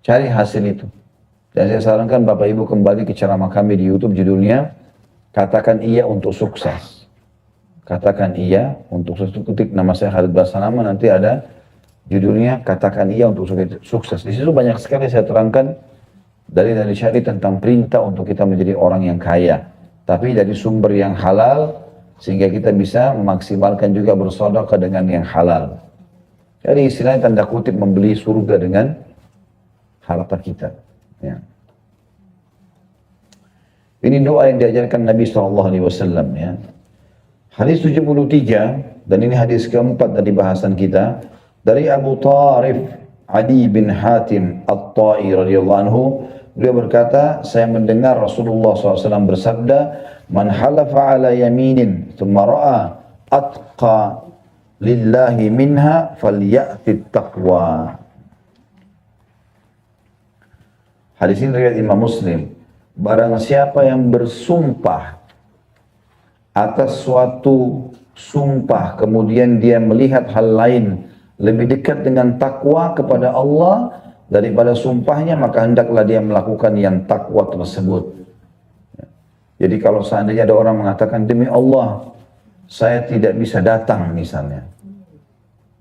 Cari hasil itu. Dan saya sarankan Bapak Ibu kembali ke ceramah kami di YouTube, judulnya Katakan Iya untuk Sukses. Katakan Iya untuk sukses. Ketik nama saya Khalid Basanama, nanti ada judulnya Katakan Iya untuk Sukses. Di situ banyak sekali saya terangkan dari syariat tentang perintah untuk kita menjadi orang yang kaya, tapi dari sumber yang halal, sehingga kita bisa memaksimalkan juga bersedekah dengan yang halal. Jadi istilahnya tanda kutip membeli surga dengan harapan kita. Ya. Ini doa yang diajarkan Nabi SAW, ya. Hadis 73, dan ini hadis keempat dari bahasan kita, dari Abu Tarif Adi bin Hatim At-Tai radhiyallahu anhu, beliau berkata, saya mendengar Rasulullah SAW bersabda, man halafa ala yaminin thumma ra'a atqa lillahi minha falyati taqwa. Hadis ini riwayat Imam Muslim. Barang siapa yang bersumpah atas suatu sumpah, kemudian dia melihat hal lain lebih dekat dengan takwa kepada Allah daripada sumpahnya, maka hendaklah dia melakukan yang takwa tersebut. Jadi kalau seandainya ada orang mengatakan, demi Allah, saya tidak bisa datang misalnya.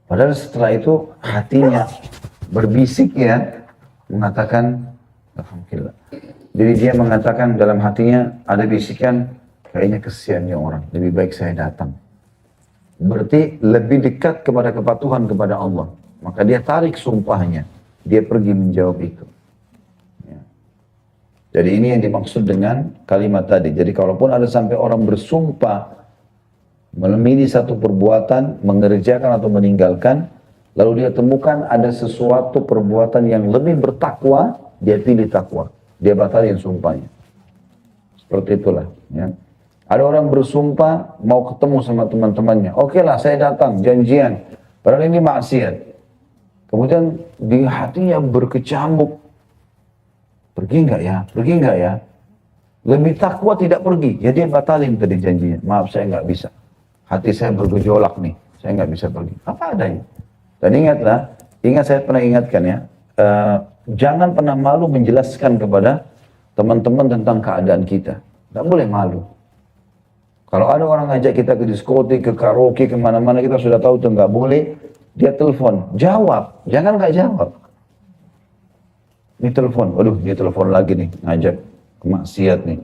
Padahal setelah itu hatinya berbisik, ya, mengatakan, alhamdulillah. Jadi dia mengatakan dalam hatinya ada bisikan, kayaknya kesiannya orang, lebih baik saya datang. Berarti lebih dekat kepada kepatuhan kepada Allah. Maka dia tarik sumpahnya, dia pergi menjawab itu. Ya. Jadi ini yang dimaksud dengan kalimat tadi. Jadi kalaupun ada sampai orang bersumpah memilih satu perbuatan, mengerjakan atau meninggalkan, lalu dia temukan ada sesuatu perbuatan yang lebih bertakwa, dia pilih takwa. Dia batalin sumpahnya. Seperti itulah. Ya. Ada orang bersumpah mau ketemu sama teman-temannya. Oke lah, saya datang, janjian. Padahal ini maksiat. Kemudian di hatinya berkecamuk. Pergi enggak ya? Pergi enggak ya? Lebih takwa tidak pergi. Ya dia batalin tadi janjinya. Maaf, saya enggak bisa. Hati saya bergejolak nih. saya nggak bisa pergi. Apa adanya. Dan ingat saya pernah ingatkan ya, jangan pernah malu menjelaskan kepada teman-teman tentang keadaan kita. Nggak boleh malu. Kalau ada orang ngajak kita ke diskotik, ke karaoke, kemana-mana, kita sudah tahu itu nggak boleh, dia telepon, jawab, jangan nggak jawab. Ini telepon, waduh dia telepon lagi nih, ngajak kemaksiat nih.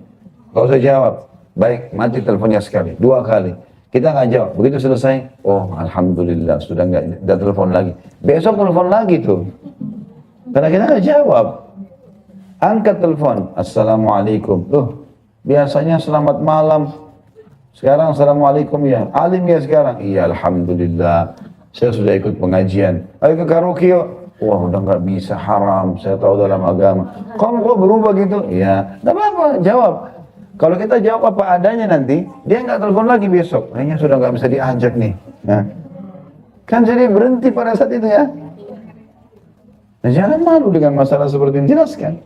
Gak usah jawab, baik, mati teleponnya sekali, 2 kali. Kita nggak jawab, begitu selesai, oh alhamdulillah sudah nggak telepon lagi. Besok telepon lagi tuh, karena kita nggak jawab. Angkat telepon, assalamualaikum, tuh biasanya selamat malam, sekarang assalamualaikum ya, alim ya sekarang, iya alhamdulillah, saya sudah ikut pengajian, ayo ke karaoke yuk. Wah udah nggak bisa, haram, saya tahu dalam agama. Kamu kok berubah gitu? Ya, nggak apa-apa, jawab. Kalau kita jawab apa adanya nanti, dia nggak telepon lagi besok. Kayaknya sudah nggak bisa diajak nih. Nah, kan jadi berhenti pada saat itu ya. Nah, jangan malu dengan masalah seperti ini, jelaskan.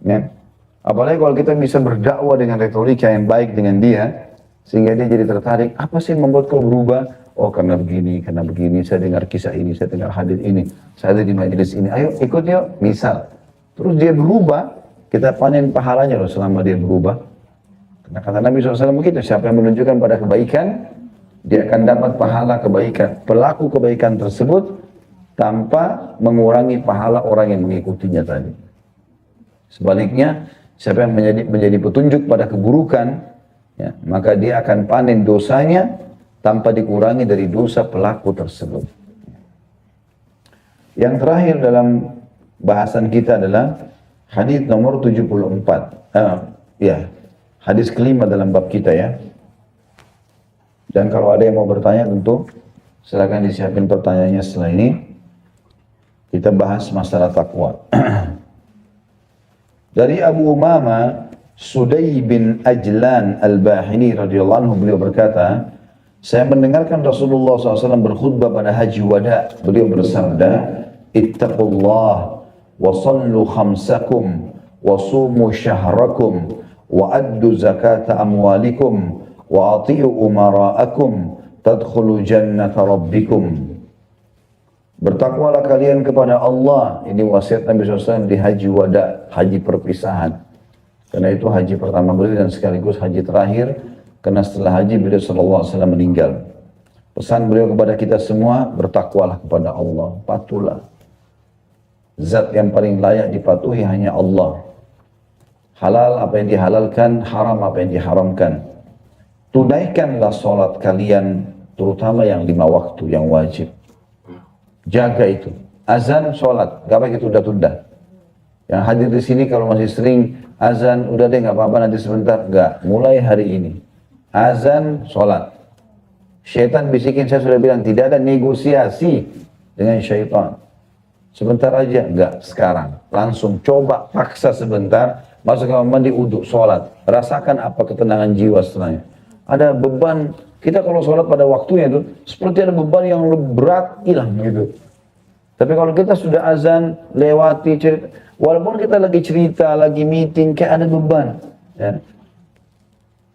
Ya. Apalagi kalau kita bisa berdakwah dengan retorika yang baik dengan dia, sehingga dia jadi tertarik. Apa sih yang membuat kau berubah? Oh karena begini, saya dengar kisah ini, saya dengar hadis ini, saya ada di majelis ini, ayo ikut yuk, misal. Terus dia berubah, kita panen pahalanya loh selama dia berubah. Karena kata Nabi SAW begitu, siapa yang menunjukkan pada kebaikan, dia akan dapat pahala kebaikan. Pelaku kebaikan tersebut tanpa mengurangi pahala orang yang mengikutinya tadi. Sebaliknya, siapa yang menjadi petunjuk pada keburukan, ya, maka dia akan panen dosanya tanpa dikurangi dari dosa pelaku tersebut. Yang terakhir dalam bahasan kita adalah hadis nomor 74. Hadis kelima dalam bab kita ya. Dan kalau ada yang mau bertanya tentu silakan disiapin pertanyaannya setelah ini. Kita bahas masalah takwa. Dari Abu Umama Sudai bin Ajlan Al-Bahili radhiyallahu anhu, beliau berkata, saya mendengarkan Rasulullah SAW berkhutbah pada Haji Wada. Beliau bersabda, Ittaqullah wa sallu khamsakum wa sumu syahrakum wa addu zakata amwalikum wa ati'u umara'akum tadkhulu jannata rabbikum. Bertakwalah kalian kepada Allah. Ini wasiat Nabi SAW di Haji Wada, haji perpisahan. Karena itu haji pertama beliau dan sekaligus haji terakhir. Karena setelah haji beliau SAW meninggal. Pesan beliau kepada kita semua, bertakwalah kepada Allah, patuhlah. Zat yang paling layak dipatuhi hanya Allah. Halal apa yang dihalalkan, haram apa yang diharamkan. Tunaikanlah sholat kalian, terutama yang 5 waktu yang wajib. Jaga itu. Azan, sholat, gak pakai tunda-tunda. Yang hadir di sini kalau masih sering azan, udah deh gak apa-apa nanti sebentar. Gak, mulai hari ini. Azan, sholat. Syaitan bisikin, saya sudah bilang, tidak ada negosiasi dengan syaitan. Sebentar aja, enggak, sekarang. Langsung coba, paksa sebentar, masuk kamar mandi, uduk, sholat. Rasakan apa ketenangan jiwa setelahnya. Ada beban, kita kalau sholat pada waktunya itu, seperti ada beban yang berat, hilang gitu. Tapi kalau kita sudah azan, lewati cerita, walaupun kita lagi cerita, lagi meeting, kayak ada beban. Ya.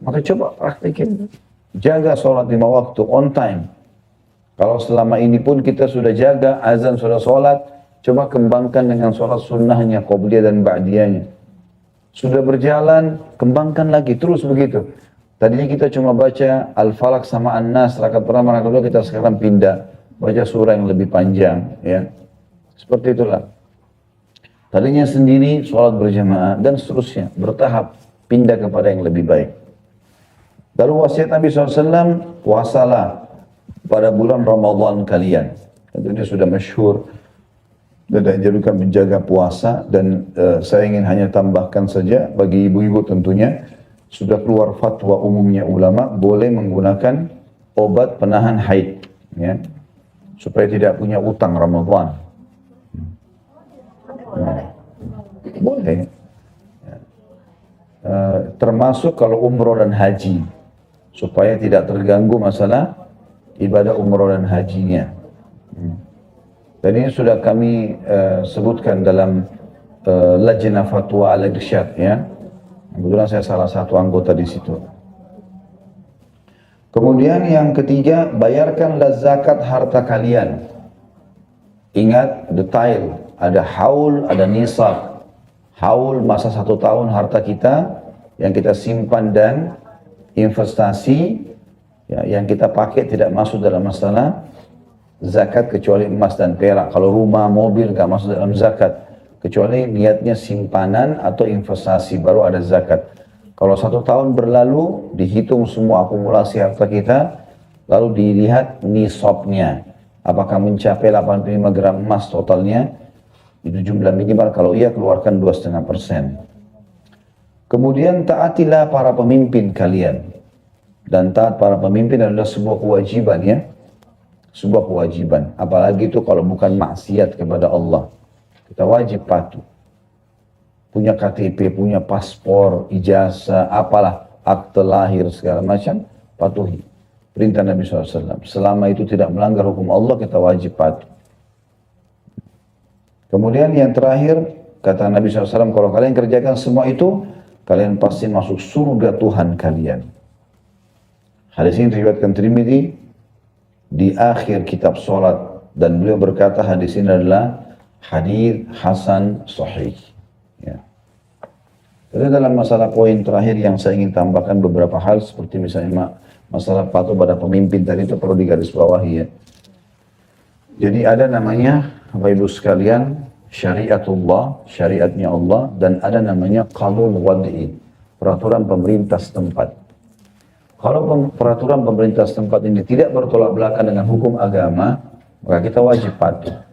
Maka coba praktikin. Jaga sholat 5 waktu, on time. Kalau selama ini pun kita sudah jaga, azan sudah sholat, coba kembangkan dengan sholat sunnahnya, qobliyah dan ba'diyahnya. Sudah berjalan, kembangkan lagi, terus begitu. Tadinya kita cuma baca Al-Falaq sama An-Nas, rakaat pertama, rakaat kedua, kita sekarang pindah. Baca surah yang lebih panjang. Ya. Seperti itulah. Tadinya sendiri, sholat berjamaah, dan seterusnya. Bertahap, pindah kepada yang lebih baik. Lalu wasiat Nabi SAW, puasalah pada bulan Ramadan kalian. Tentunya sudah masyhur dan dianjurkan menjaga puasa. Dan saya ingin hanya tambahkan saja bagi ibu-ibu tentunya sudah keluar fatwa umumnya ulama boleh menggunakan obat penahan haid, ya, supaya tidak punya utang Ramadan. Boleh. Termasuk kalau umroh dan haji, supaya tidak terganggu masalah ibadah umroh dan hajinya. Dan ini sudah kami sebutkan dalam Lajnah Fatwa Al-Irsyad, ya. Kebetulan saya salah satu anggota di situ. Kemudian yang ketiga, bayarkanlah zakat harta kalian. Ingat detail, ada haul, ada nisab. Haul masa 1 tahun harta kita yang kita simpan dan investasi, ya, yang kita pakai tidak masuk dalam masalah zakat kecuali emas dan perak. Kalau rumah, mobil nggak masuk dalam zakat. Kecuali niatnya simpanan atau investasi, baru ada zakat. Kalau 1 tahun berlalu, dihitung semua akumulasi harta kita, lalu dilihat nisabnya. Apakah mencapai 85 gram emas totalnya? Itu jumlah minimal, kalau iya keluarkan 2,5%. Kemudian taatilah para pemimpin kalian. Dan taat para pemimpin adalah sebuah kewajiban, ya. Sebuah kewajiban. Apalagi itu kalau bukan maksiat kepada Allah. Kita wajib patuh. Punya KTP, punya paspor, ijazah, apalah, akte lahir, segala macam, patuhi. Perintah Nabi SAW. Selama itu tidak melanggar hukum Allah, kita wajib patuh. Kemudian yang terakhir, kata Nabi SAW, kalau kalian kerjakan semua itu, kalian pasti masuk surga Tuhan kalian. Hadis ini diriwayatkan Tirmidzi di akhir kitab solat, dan beliau berkata hadis ini adalah hadis hasan sahih. Ya. Jadi dalam masalah poin terakhir yang saya ingin tambahkan beberapa hal, seperti misalnya masalah patuh pada pemimpin tadi, itu perlu digarisbawahi, ya. Jadi ada namanya, Bapak Ibu sekalian, syariatullah, syariatnya Allah, dan ada namanya qanun wad'i, peraturan pemerintah setempat. Kalau peraturan pemerintah setempat ini tidak bertolak belakang dengan hukum agama, maka kita wajib patuh.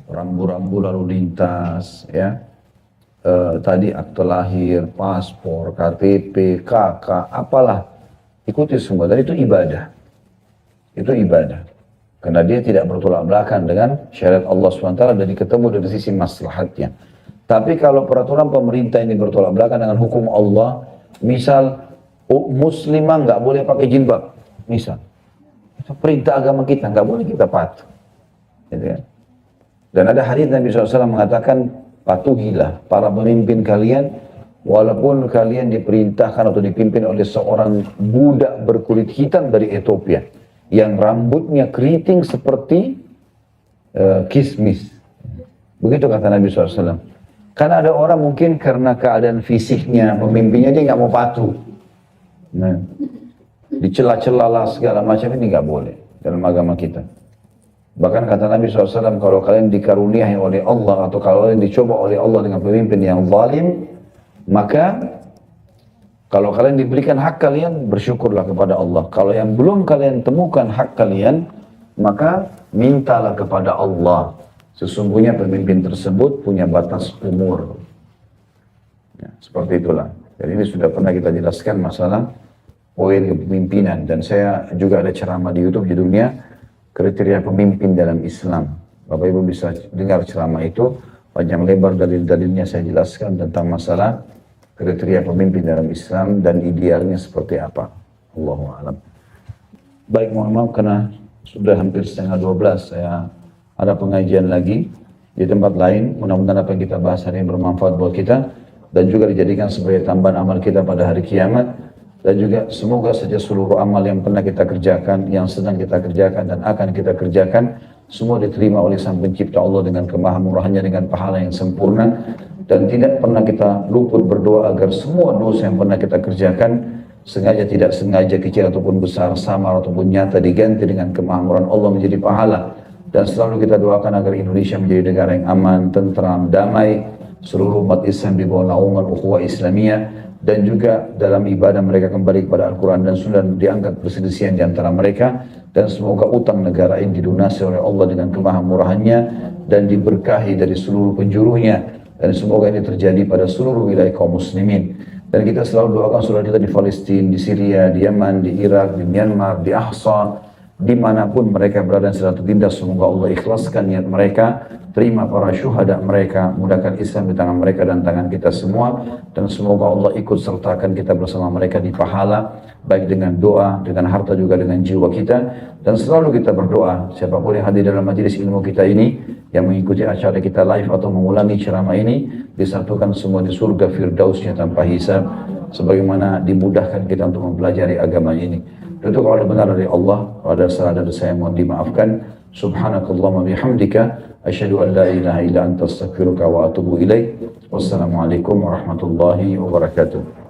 Rambu-rambu lalu lintas, ya, tadi akte lahir, paspor, KTP, KK, apalah, ikuti semua. Dan itu ibadah. Itu ibadah. Karena dia tidak bertolak belakang dengan syariat Allah SWT dan ketemu dari sisi maslahatnya. Tapi kalau peraturan pemerintah ini bertolak belakang dengan hukum Allah, misal muslimah nggak boleh pakai jilbab, misal, itu perintah agama kita, nggak boleh kita patuh. Gitu kan? Dan ada hadis Nabi SAW mengatakan, patuhilah para pemimpin kalian, walaupun kalian diperintahkan atau dipimpin oleh seorang budak berkulit hitam dari Ethiopia, yang rambutnya keriting seperti kismis. Begitu kata Nabi SAW. Karena ada orang mungkin karena keadaan fisiknya, pemimpinnya dia nggak mau patuh. Nah, dicela-cela lah segala macam, ini nggak boleh dalam agama kita. Bahkan kata Nabi SAW, kalau kalian dikaruniai oleh Allah atau kalau kalian dicoba oleh Allah dengan pemimpin yang zalim, maka kalau kalian diberikan hak kalian, bersyukurlah kepada Allah. Kalau yang belum kalian temukan hak kalian, maka mintalah kepada Allah. Sesungguhnya pemimpin tersebut punya batas umur. Ya, seperti itulah. Jadi ini sudah pernah kita jelaskan masalah poin kepemimpinan. Dan saya juga ada ceramah di YouTube judulnya Kriteria Pemimpin dalam Islam. Bapak Ibu bisa dengar ceramah itu. Panjang lebar dalil-dalilnya saya jelaskan tentang masalah kriteria pemimpin dalam Islam dan idealnya seperti apa. Allahu a'lam. Baik, mohon maaf karena sudah hampir setengah 12, saya ada pengajian lagi di tempat lain. Mudah-mudahan apa yang kita bahas hari ini bermanfaat buat kita dan juga dijadikan sebagai tambahan amal kita pada hari kiamat. Dan juga semoga saja seluruh amal yang pernah kita kerjakan, yang sedang kita kerjakan dan akan kita kerjakan, semua diterima oleh Sang Pencipta Allah dengan kemahamurahannya, dengan pahala yang sempurna. Dan tidak pernah kita luput berdoa agar semua dosa yang pernah kita kerjakan, sengaja tidak sengaja, kecil ataupun besar, samar ataupun nyata, diganti dengan kemahamurahan Allah menjadi pahala. Dan selalu kita doakan agar Indonesia menjadi negara yang aman, tentram, damai, seluruh umat Islam di bawah naungan ukhuwah Islamiyah, dan juga dalam ibadah mereka kembali kepada Al-Quran dan Sunnah, diangkat perselisihan di antara mereka. Dan semoga utang negara ini dilunasi oleh Allah dengan kemahamurahannya dan diberkahi dari seluruh penjuruhnya. Dan semoga ini terjadi pada seluruh wilayah kaum muslimin. Dan kita selalu doakan saudara kita di Palestina, di Syria, di Yaman, di Irak, di Myanmar, di Ahsa, dimanapun mereka berada dan sedang tertindas. Semoga Allah ikhlaskan niat mereka, terima para syuhada mereka, mudahkan Islam di tangan mereka dan tangan kita semua. Dan semoga Allah ikut sertakan kita bersama mereka di pahala, baik dengan doa, dengan harta, juga dengan jiwa kita. Dan selalu kita berdoa, siapapun yang hadir dalam majelis ilmu kita ini, yang mengikuti acara kita live atau mengulangi ceramah ini, disatukan semua di surga firdausnya tanpa hisab, sebagaimana dimudahkan kita untuk mempelajari agama ini. Itu kalau ada benar dari Allah, kalau ada salah dari saya mohon dimaafkan. Subhanakallahumma bihamdika asyhadu an la ilaha illa anta astaghfiruka wa atubu ilaik. Wassalamualaikum warahmatullahi wabarakatuh.